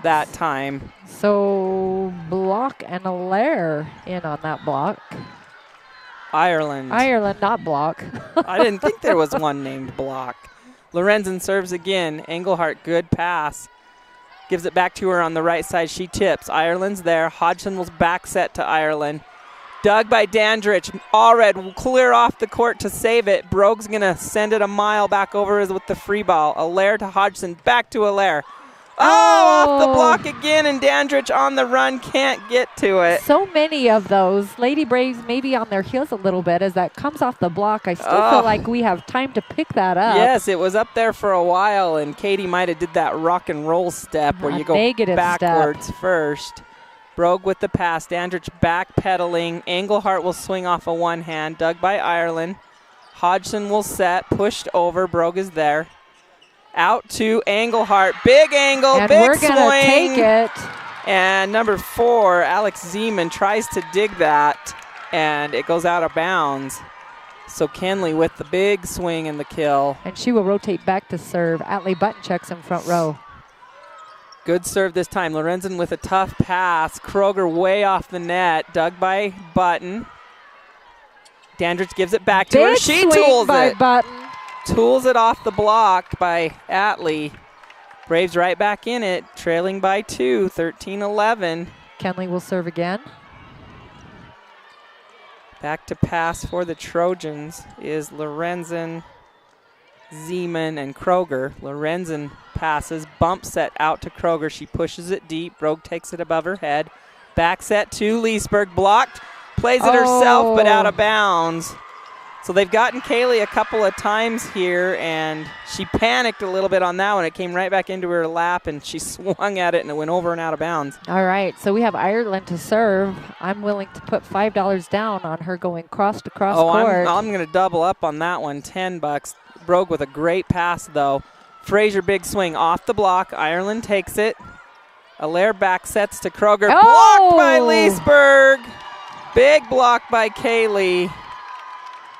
that time. So Block and Allaire in on that block. Ireland, not Block. I didn't think there was one named Block. Lorenzen serves again. Engelhardt, good pass. Gives it back to her on the right side. She tips. Ireland's there. Hodgson will back set to Ireland. Dug by Dandridge. Allred will clear off the court to save it. Brogue's going to send it a mile back over with the free ball. Allaire to Hodgson. Back to Allaire. Oh, off the block again, and Dandridge on the run, can't get to it. So many of those. Lady Braves maybe on their heels a little bit as that comes off the block. I still feel like we have time to pick that up. Yes, it was up there for a while, and Katie might have did that rock and roll step where you go backwards first. Brogue with the pass. Dandridge backpedaling. Engelhart will swing off a one hand. Dug by Ireland. Hodgson will set. Pushed over. Brogue is there. Out to Engelhart. Big angle, and big we're swing. Gonna take it. And number 4, Alex Zeman, tries to dig that, and it goes out of bounds. So Kenley with the big swing and the kill. And she will rotate back to serve. Atlee Button checks in front row. Good serve this time. Lorenzen with a tough pass. Kroger way off the net. Dug by Button. Dandridge gives it back to her. She tools by it. Button. Tools it off the block by Atlee. Braves right back in it, trailing by 2, 13-11. Kenley will serve again. Back to pass for the Trojans is Lorenzen, Zeman, and Kroger. Lorenzen passes, bump set out to Kroger. She pushes it deep. Brogue takes it above her head. Back set to Leesburg, blocked. Plays it herself, but out of bounds. So they've gotten Kaylee a couple of times here, and she panicked a little bit on that one. It came right back into her lap, and she swung at it, and it went over and out of bounds. All right, so we have Ireland to serve. I'm willing to put $5 down on her going cross to cross court. I'm going to double up on that one, $10. Brogue with a great pass, though. Frazier, big swing off the block. Ireland takes it. Allaire back sets to Kroger. Blocked by Leesburg. Big block by Kaylee.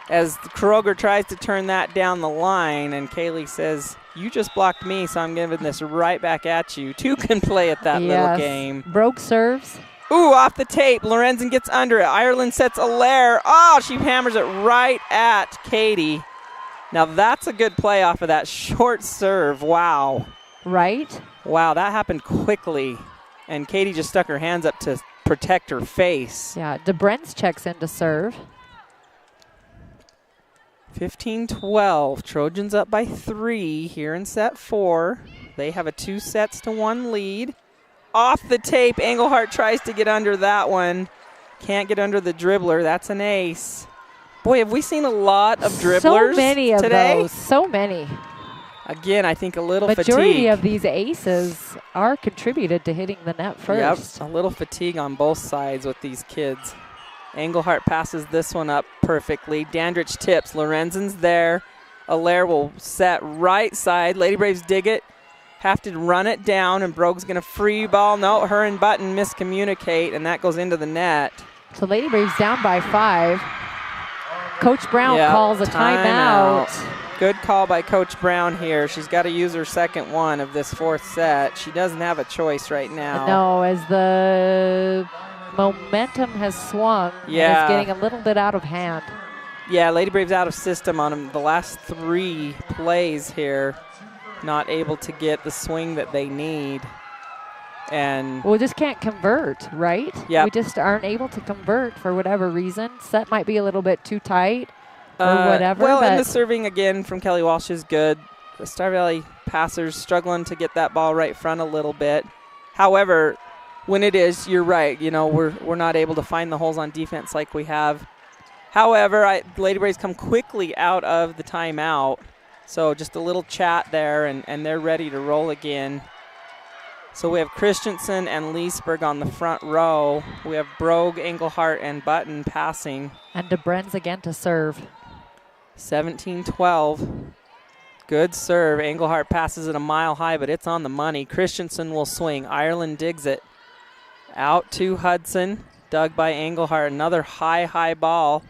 As Kroger tries to turn that down the line, and Kaylee says, you just blocked me, so I'm giving this right back at you. 2 can play at that little game. Brogue serves. Ooh, off the tape. Lorenzen gets under it. Ireland sets Allaire. Oh, she hammers it right at Katie. Now that's a good play off of that short serve. Wow. Right? Wow, that happened quickly. And Katie just stuck her hands up to protect her face. Yeah, DeBrenz checks in to serve. 15-12. Trojans up by 3 here in set 4. They have a 2-1 lead. Off the tape, Engelhart tries to get under that one. Can't get under the dribbler. That's an ace. Boy, have we seen a lot of dribblers so many of today? Those. So many. Again, I think a little Majority fatigue. of these aces are contributed to hitting the net first. Yep, a little fatigue on both sides with these kids. Engelhart passes this one up perfectly. Dandridge tips. Lorenzen's there. Allaire will set right side. Lady Braves dig it. Have to run it down, and Brogue's going to free ball. No, her and Button miscommunicate, and that goes into the net. So Lady Braves down by 5. Coach Brown calls a timeout. Good call by Coach Brown here. She's got to use her second one of this 4th set. She doesn't have a choice right now. No, as the momentum has swung. Yeah. It's getting a little bit out of hand. Yeah, Lady Braves out of system on them the last 3 plays here. Not able to get the swing that they need. And we just can't convert, right? Yeah. We just aren't able to convert for whatever reason. Set might be a little bit too tight or whatever. Well, and the serving again from Kelly Walsh is good. The Star Valley passers struggling to get that ball right front a little bit. However, when it is, you're right. You know, we're not able to find the holes on defense like we have. However, Lady Braves come quickly out of the timeout. So just a little chat there, and they're ready to roll again. So we have Christensen and Leesburg on the front row. We have Brogue, Engelhart, and Button passing. And DeBrenz again to serve. 17-12. Good serve. Engelhart passes it a mile high, but it's on the money. Christensen will swing. Ireland digs it. Out to Hudson. Dug by Engelhart. Another high ball.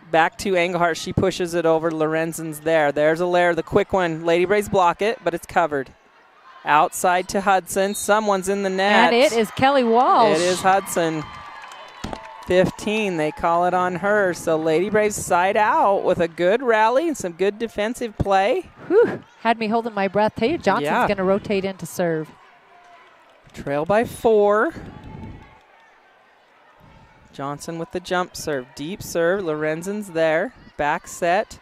Back to Engelhart. She pushes it over. Lorenzen's there. There's Allaire, the quick one. Lady Braves block it, but it's covered. Outside to Hudson. Someone's in the net. And it is Kelly Walsh. It is Hudson. 15. They call it on her. So Lady Braves side out with a good rally and some good defensive play. Whew. Had me holding my breath. Taya Johnson's going to rotate in to serve. Trail by 4. Johnson with the jump serve. Deep serve. Lorenzen's there. Back set.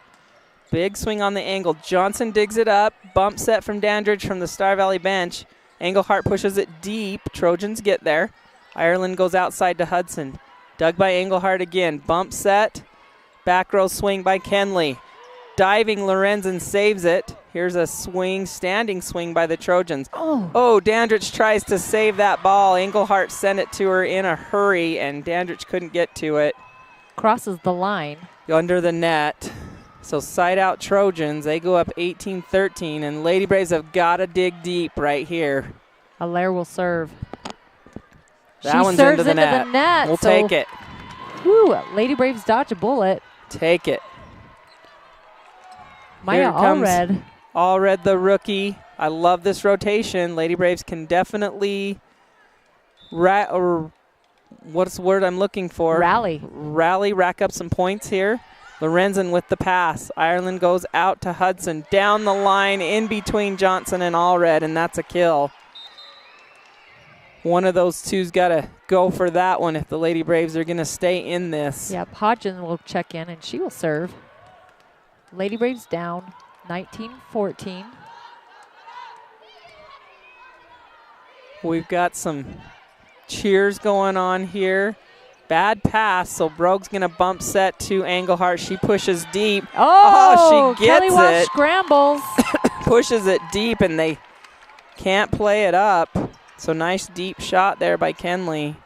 Big swing on the angle. Johnson digs it up. Bump set from Dandridge from the Star Valley bench. Englehart pushes it deep. Trojans get there. Ireland goes outside to Hudson. Dug by Englehart again. Bump set. Back row swing by Kenley. Diving Lorenzen saves it. Here's a swing, standing swing by the Trojans. Oh, Dandridge tries to save that ball. Englehart sent it to her in a hurry, and Dandridge couldn't get to it. Crosses the line. Under the net. So side out Trojans. They go up 18-13, and Lady Braves have got to dig deep right here. Allaire will serve. That one's into the net. We'll take it. Whew, Lady Braves dodge a bullet. Take it. Maya Allred. Allred, the rookie. I love this rotation. Lady Braves can definitely what's the word I'm looking for? Rally, rack up some points here. Lorenzen with the pass. Ireland goes out to Hudson. Down the line in between Johnson and Allred, and that's a kill. One of those two's got to go for that one if the Lady Braves are going to stay in this. Yep, Hodgson will check in, and she will serve. Lady Braves down 19-14. We've got some cheers going on here. Bad pass, so Brogue's going to bump set to Englehart. She pushes deep. Oh, she gets Kelly Walsh it. scrambles. Pushes it deep, and they can't play it up. So nice deep shot there by Kenley.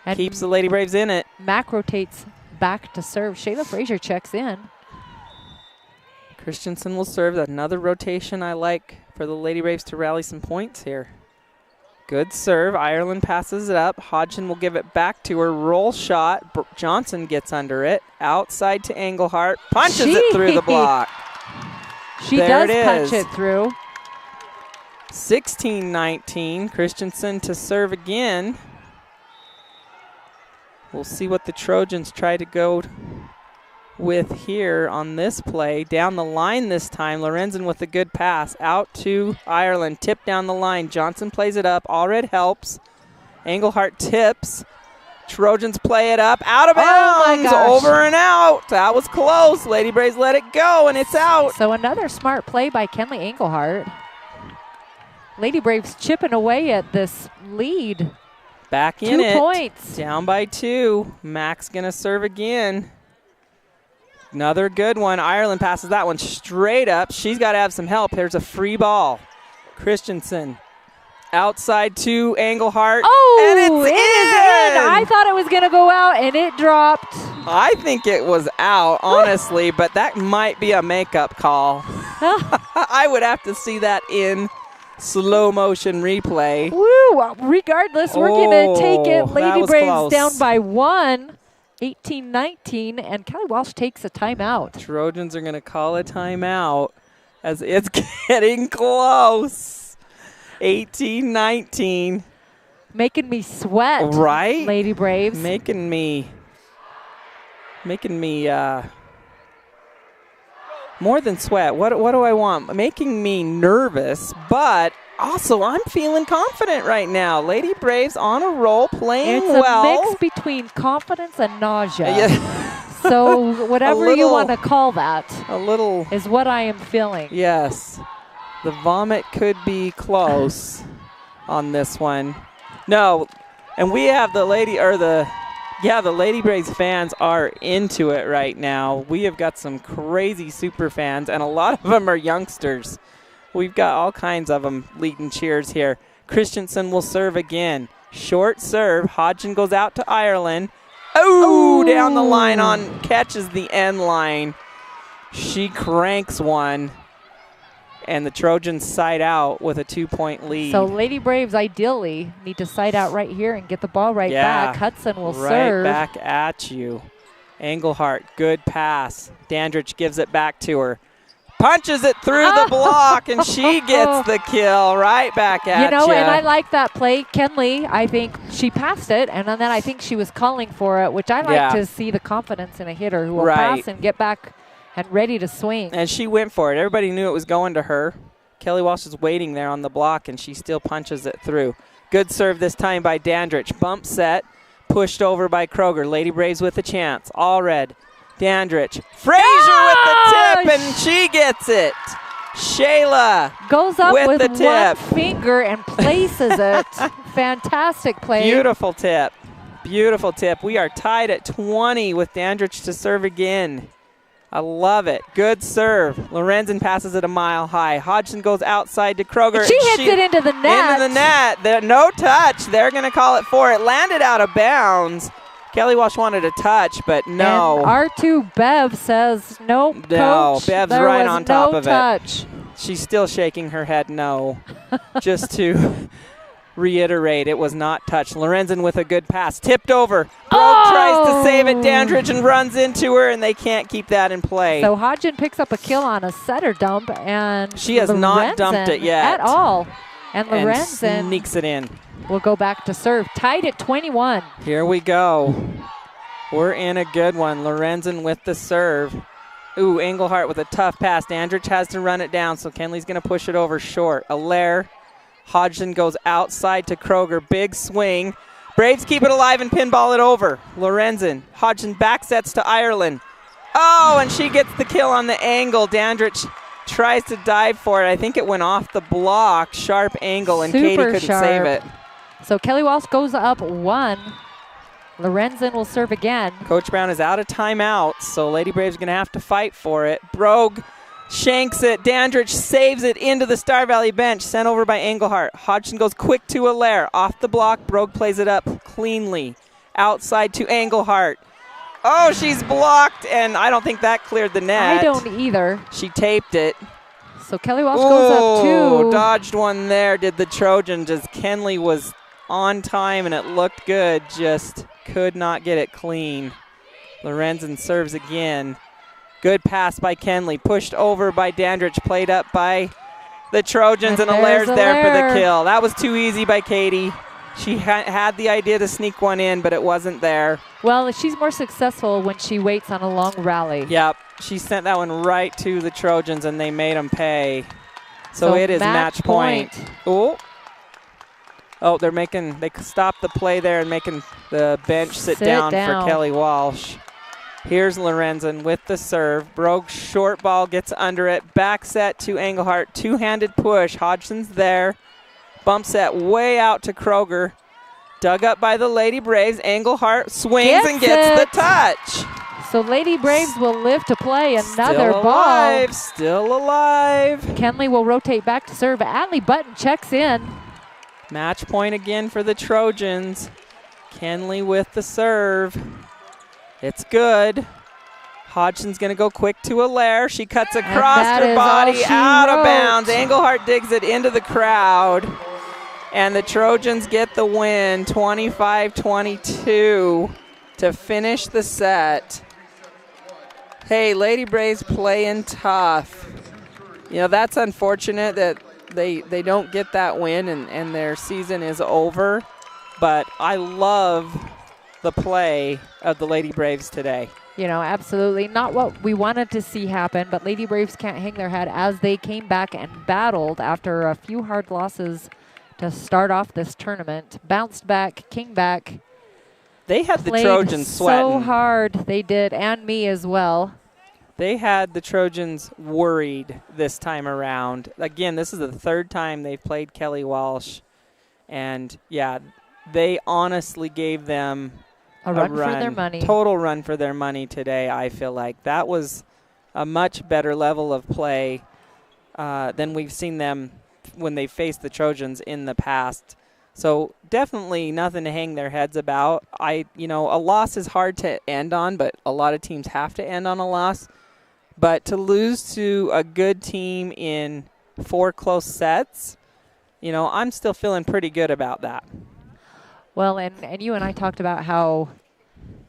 And keeps the Lady Braves in it. Mack rotates back to serve. Shayla Frazier checks in. Christensen will serve. Another rotation I like for the Lady Braves to rally some points here. Good serve. Ireland passes it up. Hodgson will give it back to her. Roll shot. Johnson gets under it. Outside to Englehart. Punches it through the block. She does punch it through. 16-19. Christensen to serve again. We'll see what the Trojans try to go with here on this play. Down the line this time. Lorenzen with a good pass. Out to Ireland. Tip down the line. Johnson plays it up. Allred helps. Englehart tips. Trojans play it up. Out of bounds. Over and out. That was close. Lady Braves let it go, and it's out. So another smart play by Kenley Englehart. Lady Braves chipping away at this lead. Back in it. 2 points. Down by 2. Mack's going to serve again. Another good one. Ireland passes that one straight up. She's got to have some help. There's a free ball. Christensen outside to Englehart. Oh, and it's in. I thought it was going to go out, and it dropped. I think it was out, honestly, but that might be a makeup call. I would have to see that in slow motion replay. Woo! Regardless, we're going to take it. Lady Braves close. Down by 1, 18-19, and Kelly Walsh takes a timeout. Trojans are going to call a timeout as it's getting close. 18-19. Making me sweat. Right? Lady Braves. Making me more than sweat. What do I want? Making me nervous, but also I'm feeling confident right now. Lady Braves on a roll, playing well. It's a mix between confidence and nausea. So whatever you want to call that is what I am feeling. Yes. The vomit could be close on this one. No, and we have the Lady Braves fans are into it right now. We have got some crazy super fans, and a lot of them are youngsters. We've got all kinds of them leading cheers here. Christensen will serve again. Short serve. Hodgson goes out to Ireland. Oh, down the line catches the end line. She cranks one. And the Trojans side out with a 2-point lead. So Lady Braves ideally need to side out right here and get the ball back. Hudson will serve. Right back at you. Englehart, good pass. Dandridge gives it back to her. Punches it through the block, and she gets the kill right back at you. And I like that play. Kenley, I think she passed it, and then I think she was calling for it, which I like to see the confidence in a hitter who will pass and get back and ready to swing. And she went for it. Everybody knew it was going to her. Kelly Walsh is waiting there on the block, and she still punches it through. Good serve this time by Dandridge. Bump set. pushed over by Kroger. Lady Braves with a chance. Allred, Dandridge, Frazier with the tip, and she gets it. Shayla goes up with the tip. one finger and places it. Fantastic play. Beautiful tip. Beautiful tip. We are tied at 20 with Dandridge to serve again. I love it. Good serve. Lorenzen passes it a mile high. Hodgson goes outside to Kroger. She hits it into the net. Into the net. No touch. They're going to call it 4. It landed out of bounds. Kelly Walsh wanted a touch, but no. And R2 Bev says, nope, no, Coach, Bev's there right was on top no of touch. it. She's still shaking her head no. Just to reiterate, it was not touched. Lorenzen with a good pass. Tipped over. Brogue tries to save it. Dandridge and runs into her, and they can't keep that in play. So Hodgson picks up a kill on a setter dump, and she has not dumped it yet. At all. And Lorenzen sneaks it in. We'll go back to serve. Tied at 21. Here we go. We're in a good one. Lorenzen with the serve. Ooh, Engelhardt with a tough pass. Dandridge has to run it down, so Kenley's going to push it over short. Allaire. Hodgson goes outside to Kroger. Big swing. Braves keep it alive and pinball it over. Lorenzen. Hodgson back sets to Ireland. Oh, and she gets the kill on the angle. Dandridge tries to dive for it. I think it went off the block. Sharp angle, and Katie couldn't save it. So Kelly Walsh goes up 1. Lorenzen will serve again. Coach Brown is out of timeouts, so Lady Braves are going to have to fight for it. Brogue shanks it. Dandridge saves it into the Star Valley bench, sent over by Engelhardt. Hodgson goes quick to Allaire. Off the block, Brogue plays it up cleanly. Outside to Engelhardt. Oh, she's blocked, and I don't think that cleared the net. I don't either. She taped it. So Kelly Walsh goes up 2. Dodged one there, did the Trojans, as Kenley was on time, and it looked good, just could not get it clean. Lorenzen serves again. Good pass by Kenley, pushed over by Dandridge, played up by the Trojans, and Allaire's there for the kill. That was too easy by Katie. She had the idea to sneak one in, but it wasn't there. Well, she's more successful when she waits on a long rally. Yep, she sent that one right to the Trojans, and they made them pay. So it is match point. Oh, they stopped the play there and making the bench sit down for Kelly Walsh. Here's Lorenzen with the serve. Brogue short ball gets under it. Back set to Engelhardt. Two-handed push. Hodgson's there. Bump set way out to Kroger. Dug up by the Lady Braves. Engelhardt swings and gets the touch. So Lady Braves will live to play another ball. Still alive. Kenley will rotate back to serve. Adley Button checks in. Match point again for the Trojans. Kenley with the serve. It's good. Hodgson's going to go quick to Allaire. She cuts across her body out of bounds. Engelhardt digs it into the crowd. And the Trojans get the win, 25-22 to finish the set. Hey, Lady Braves playing tough. You know, that's unfortunate that they don't get that win and their season is over. But I love the play of the Lady Braves today. You know, absolutely. Not what we wanted to see happen, but Lady Braves can't hang their head as they came back and battled after a few hard losses to start off this tournament. Bounced back, came back. They had the Trojans sweating. So hard, they did, and me as well. They had the Trojans worried this time around. Again, this is the third time they've played Kelly Walsh. And, yeah, they honestly gave them a run for their money. Total run for their money today, I feel like. That was a much better level of play than we've seen them when they faced the Trojans in the past. So definitely nothing to hang their heads about. A loss is hard to end on, but a lot of teams have to end on a loss. But to lose to a good team in 4 close sets, I'm still feeling pretty good about that. Well, and you and I talked about how,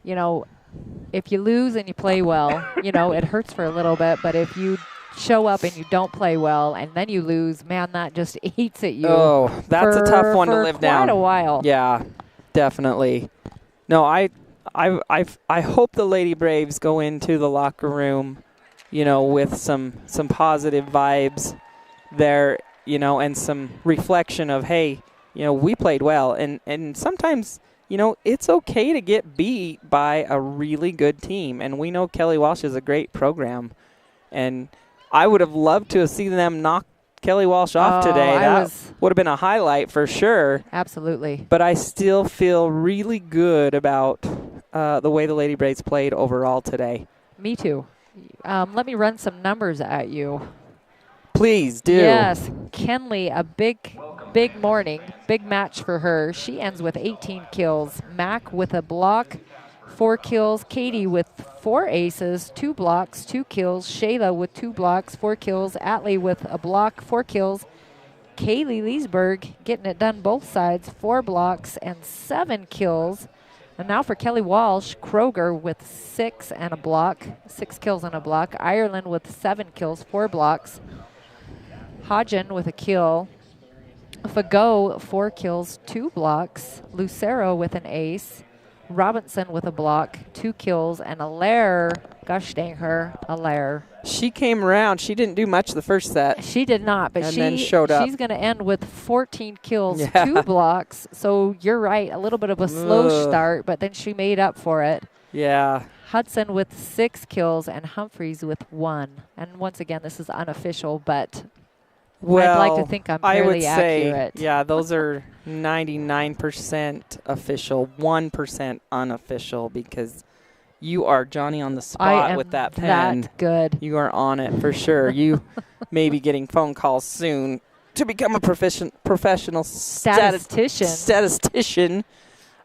if you lose and you play well, it hurts for a little bit. But if you show up and you don't play well and then you lose, man, that just eats at you. Oh, that's a tough one to live down. For quite a while. Yeah, definitely. No, I hope the Lady Braves go into the locker room, with some positive vibes there, and some reflection of, hey, we played well. And sometimes you know, it's okay to get beat by a really good team. And we know Kelly Walsh is a great program. And I would have loved to have seen them knock Kelly Walsh off today. That would have been a highlight for sure. Absolutely. But I still feel really good about the way the Lady Braves played overall today. Me too. Let me run some numbers at you. Please do. Yes, Kenley, a big morning, big match for her. She ends with 18 kills. Mac with a block, 4 kills. Katie with 4 aces, 2 blocks, 2 kills. Shayla with 2 blocks, 4 kills. Atlee with a block, 4 kills. Kaylee Leesburg getting it done both sides, 4 blocks and 7 kills. And now for Kelly Walsh, Kroger with 6 and a block, 6 kills and a block. Ireland with 7 kills, 4 blocks. Hodgen with a kill. Fago, 4 kills, 2 blocks. Lucero with an ace. Robinson with a block, 2 kills. And Allaire, gosh dang her, Allaire. She came around. She didn't do much the first set. She did not, but then showed up. She's going to end with 14 kills, 2 blocks. So you're right, a little bit of a slow start, but then she made up for it. Yeah. Hudson with 6 kills and Humphreys with 1. And once again, this is unofficial, but well, I'd like to think I'm fairly I would say, accurate. Yeah, those are 99% official, 1% unofficial, because you are Johnny on the spot with that pen. That good. You are on it for sure. You may be getting phone calls soon to become a professional statistician.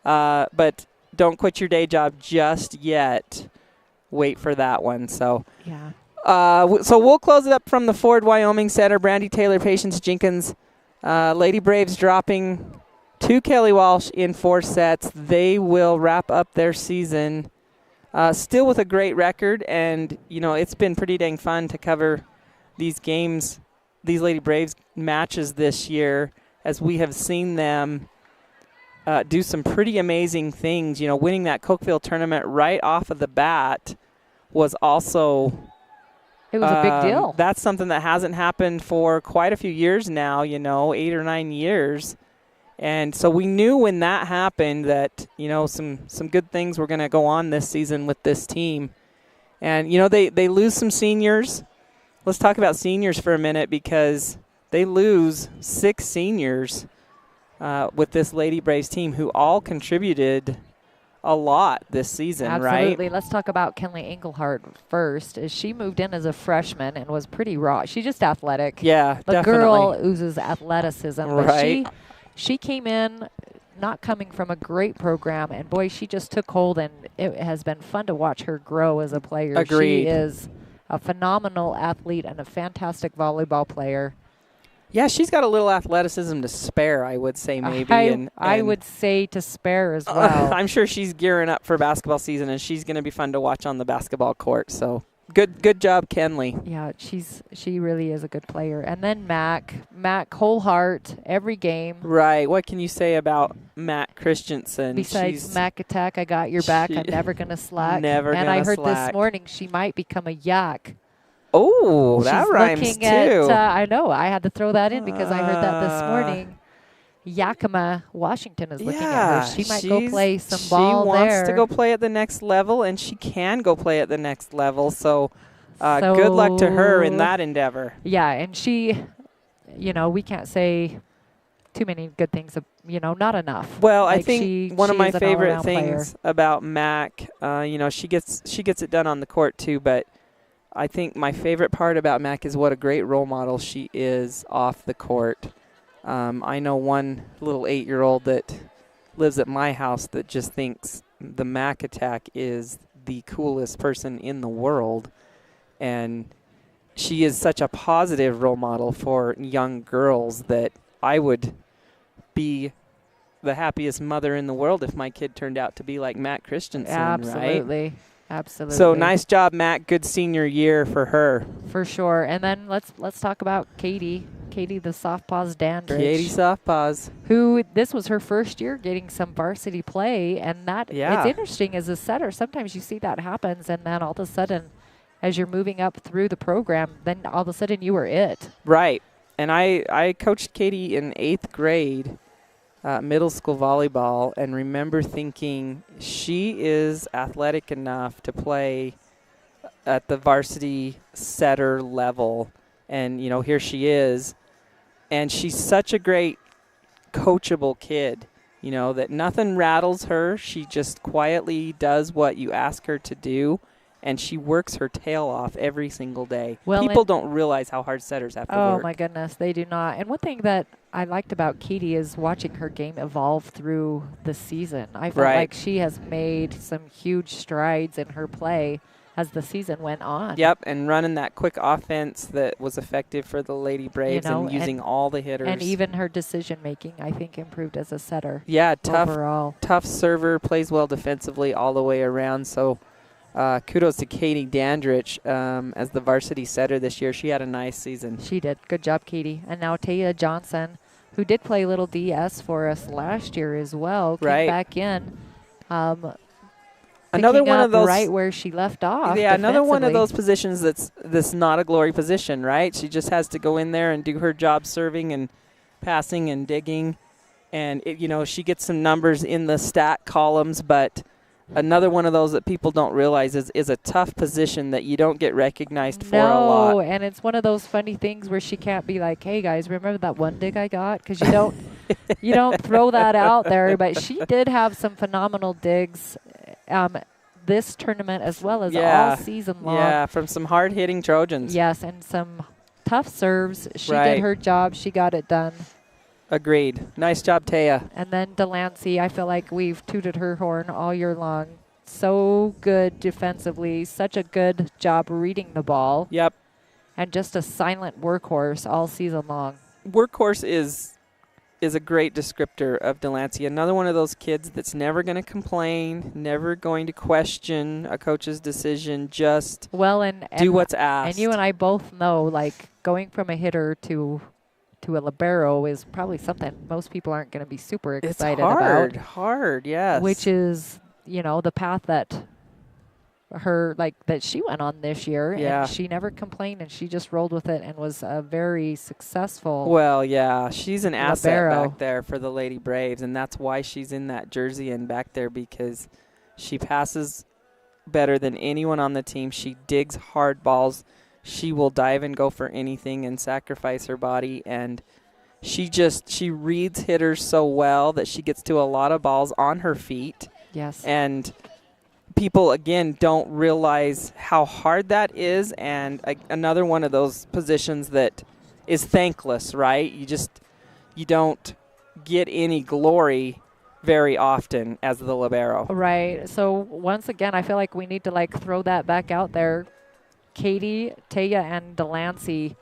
But don't quit your day job just yet. Wait for that one. So yeah. So we'll close it up from the Ford Wyoming Center. Brandy Taylor, Patience Jenkins, Lady Braves dropping to Kelly Walsh in 4 sets. They will wrap up their season still with a great record, and you know it's been pretty dang fun to cover these games, these Lady Braves matches this year, as we have seen them do some pretty amazing things. You know, winning that Cokeville tournament right off of the bat was also it was a big deal. That's something that hasn't happened for quite a few years now, you know, 8 or 9 years. And so we knew when that happened that, you know, some good things were going to go on this season with this team. And, you know, they lose some seniors. Let's talk about seniors for a minute, because they lose 6 seniors with this Lady Braves team who all contributed a lot this season, right? Absolutely. Let's talk about Kenley Engelhardt first. As she moved in as a freshman and was pretty raw. She's just athletic. Yeah, the definitely. Girl oozes athleticism. Right. But she came in not coming from a great program, and boy, she just took hold, and it has been fun to watch her grow as a player. Agreed. She is a phenomenal athlete and a fantastic volleyball player. Yeah, she's got a little athleticism to spare, I would say, maybe. I would say to spare as well. I'm sure she's gearing up for basketball season, and she's going to be fun to watch on the basketball court. So good job, Kenley. Yeah, she really is a good player. And then Mac whole heart every game. Right. What can you say about Mac Christensen? Besides Mac attack, I got your back. I'm never going to slack. Never and gonna I heard slack. This morning she might become a yak. Oh, that rhymes looking too. I know. I had to throw that in because I heard that this morning. Yakima, Washington is looking at her. She might go play some ball there. She wants to go play at the next level, and she can go play at the next level. So good luck to her in that endeavor. Yeah, and she, you know, we can't say too many good things, you know, not enough. Well, I think one of my favorite things about Mac, you know, she gets it done on the court too, but I think my favorite part about Mac is what a great role model she is off the court. I know one little 8-year-old that lives at my house that just thinks the Mac attack is the coolest person in the world. And she is such a positive role model for young girls that I would be the happiest mother in the world if my kid turned out to be like Mac Christensen, Absolutely. right? Absolutely. So nice job, Mac. Good senior year for her. For sure. And then let's talk about Katie. Katie, the soft paws Dandridge. Katie soft paws. Who, this was her first year getting some varsity play. And that, it's interesting as a setter. Sometimes you see that happens, and then all of a sudden, as you're moving up through the program, then all of a sudden you were it. Right. And I coached Katie in 8th grade. middle school volleyball and remember thinking she is athletic enough to play at the varsity setter level. And, here she is. And she's such a great coachable kid, that nothing rattles her. She just quietly does what you ask her to do. And she works her tail off every single day. Well, people don't realize how hard setters have to work. Oh, my goodness, they do not. And one thing that I liked about Katie is watching her game evolve through the season. I felt like she has made some huge strides in her play as the season went on. Yep, and running that quick offense that was effective for the Lady Braves and using all the hitters. And even her decision-making, I think, improved as a setter. Yeah, overall. Tough server, plays well defensively all the way around. So kudos to Katie Dandridge as the varsity setter this year. She had a nice season. She did. Good job, Katie. And now Taya Johnson, who did play little DS for us last year as well, came back in. Another one of those right where she left off. Yeah, another one of those positions that's not a glory position, right? She just has to go in there and do her job serving and passing and digging. And, she gets some numbers in the stat columns, but another one of those that people don't realize is a tough position that you don't get recognized for a lot. No, and it's one of those funny things where she can't be like, hey, guys, remember that one dig I got? Because you don't, you don't throw that out there. But she did have some phenomenal digs this tournament as well as all season long. Yeah, from some hard-hitting Trojans. Yes, and some tough serves. She did her job. She got it done. Agreed. Nice job, Taya. And then Delancey, I feel like we've tooted her horn all year long. So good defensively. Such a good job reading the ball. Yep. And just a silent workhorse all season long. Workhorse is a great descriptor of Delancey. Another one of those kids that's never going to complain, never going to question a coach's decision, just do what's asked. And you and I both know, like, going from a hitter to a libero is probably something most people aren't going to be super excited about. It's hard, yes. Which is, the path that that she went on this year. Yeah. And she never complained, and she just rolled with it and was a very successful Well, yeah, she's an asset libero back there for the Lady Braves, and that's why she's in that jersey and back there, because she passes better than anyone on the team. She digs hard balls. She will dive and go for anything and sacrifice her body, and she reads hitters so well that she gets to a lot of balls on her feet. Yes. And people, again, don't realize how hard that is, and another one of those positions that is thankless, right? You don't get any glory very often as the libero. Right. So once again, I feel like we need to throw that back out there. Katie, Taya, and Delancey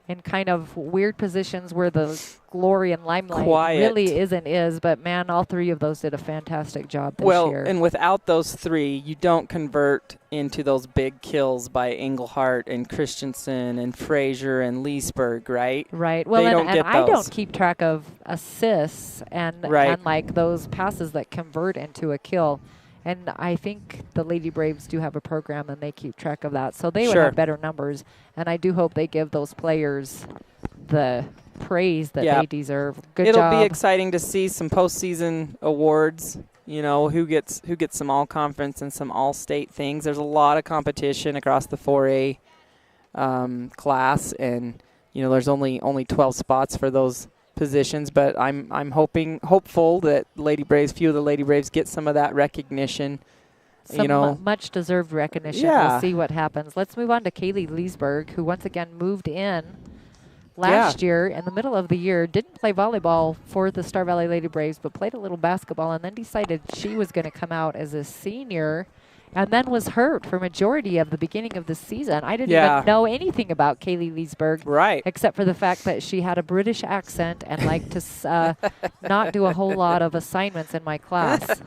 in kind of weird positions where the glory and limelight really is. But, man, all three of those did a fantastic job this year. And without those three, you don't convert into those big kills by Engelhardt and Christensen and Frazier and Leesburg, right? Right. Well, and I don't keep track of assists and those passes that convert into a kill. And I think the Lady Braves do have a program, and they keep track of that. So they would have better numbers. And I do hope they give those players the praise that they deserve. Good job. It'll be exciting to see some postseason awards. Who gets some all-conference and some all-state things. There's a lot of competition across the 4A class, and there's only 12 spots for those positions, but I'm hopeful that few of the Lady Braves get some of that recognition. Some much deserved recognition. Yeah. We'll see what happens. Let's move on to Kaylee Leesburg, who once again moved in last year in the middle of the year. Didn't play volleyball for the Star Valley Lady Braves, but played a little basketball, and then decided she was going to come out as a senior. And then was hurt for majority of the beginning of the season. I didn't even know anything about Kaylee Leesburg, except for the fact that she had a British accent and liked to not do a whole lot of assignments in my class.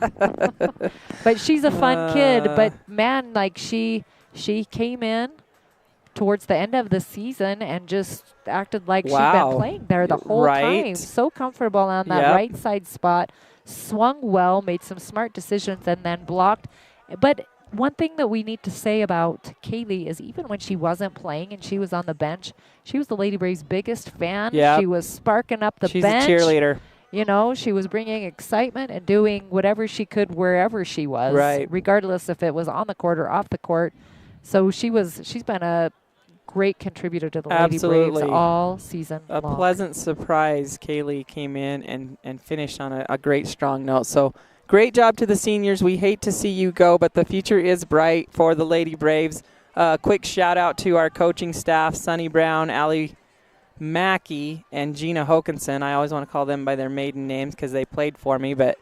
But she's a fun kid. But man, she came in towards the end of the season and just acted like she'd been playing there the whole time. So comfortable on that right side spot. Swung well, made some smart decisions, and then blocked. But one thing that we need to say about Kaylee is even when she wasn't playing and she was on the bench, she was the Lady Braves' biggest fan. Yep. She was sparking up the bench. She's a cheerleader. You know, she was bringing excitement and doing whatever she could wherever she was, Right. regardless if it was on the court or off the court. So she's been a great contributor to the Lady Absolutely. Braves all season A long. pleasant surprise. Kaylee came in and finished on a great, strong note. So great job to the seniors. We hate to see you go, but the future is bright for the Lady Braves. Quick shout out to our coaching staff, Sunny Brown, Allie Mackey, and Gina Hokinson. I always want to call them by their maiden names because they played for me, but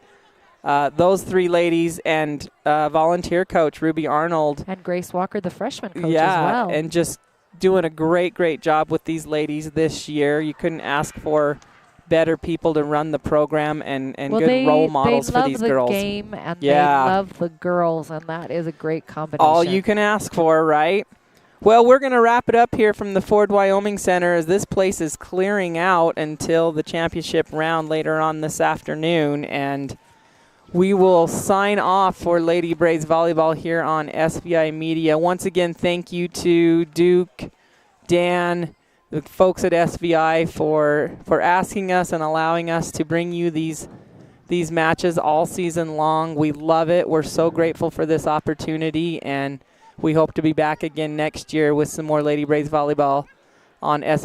those three ladies and volunteer coach Ruby Arnold. And Grace Walker, the freshman coach Yeah, as well. and just doing a great job with these ladies this year. You couldn't ask for better people to run the program and good role models for these girls. They love the game and Yeah. they love the girls, and that is a great combination. All you can ask for, right? Well, we're going to wrap it up here from the Ford Wyoming Center as this place is clearing out until the championship round later on this afternoon. And we will sign off for Lady Braves Volleyball here on SVI Media. Once again, thank you to Duke, Dan, the folks at SVI for asking us and allowing us to bring you these matches all season long. We love it. We're so grateful for this opportunity, and we hope to be back again next year with some more Lady Braves Volleyball on SVI.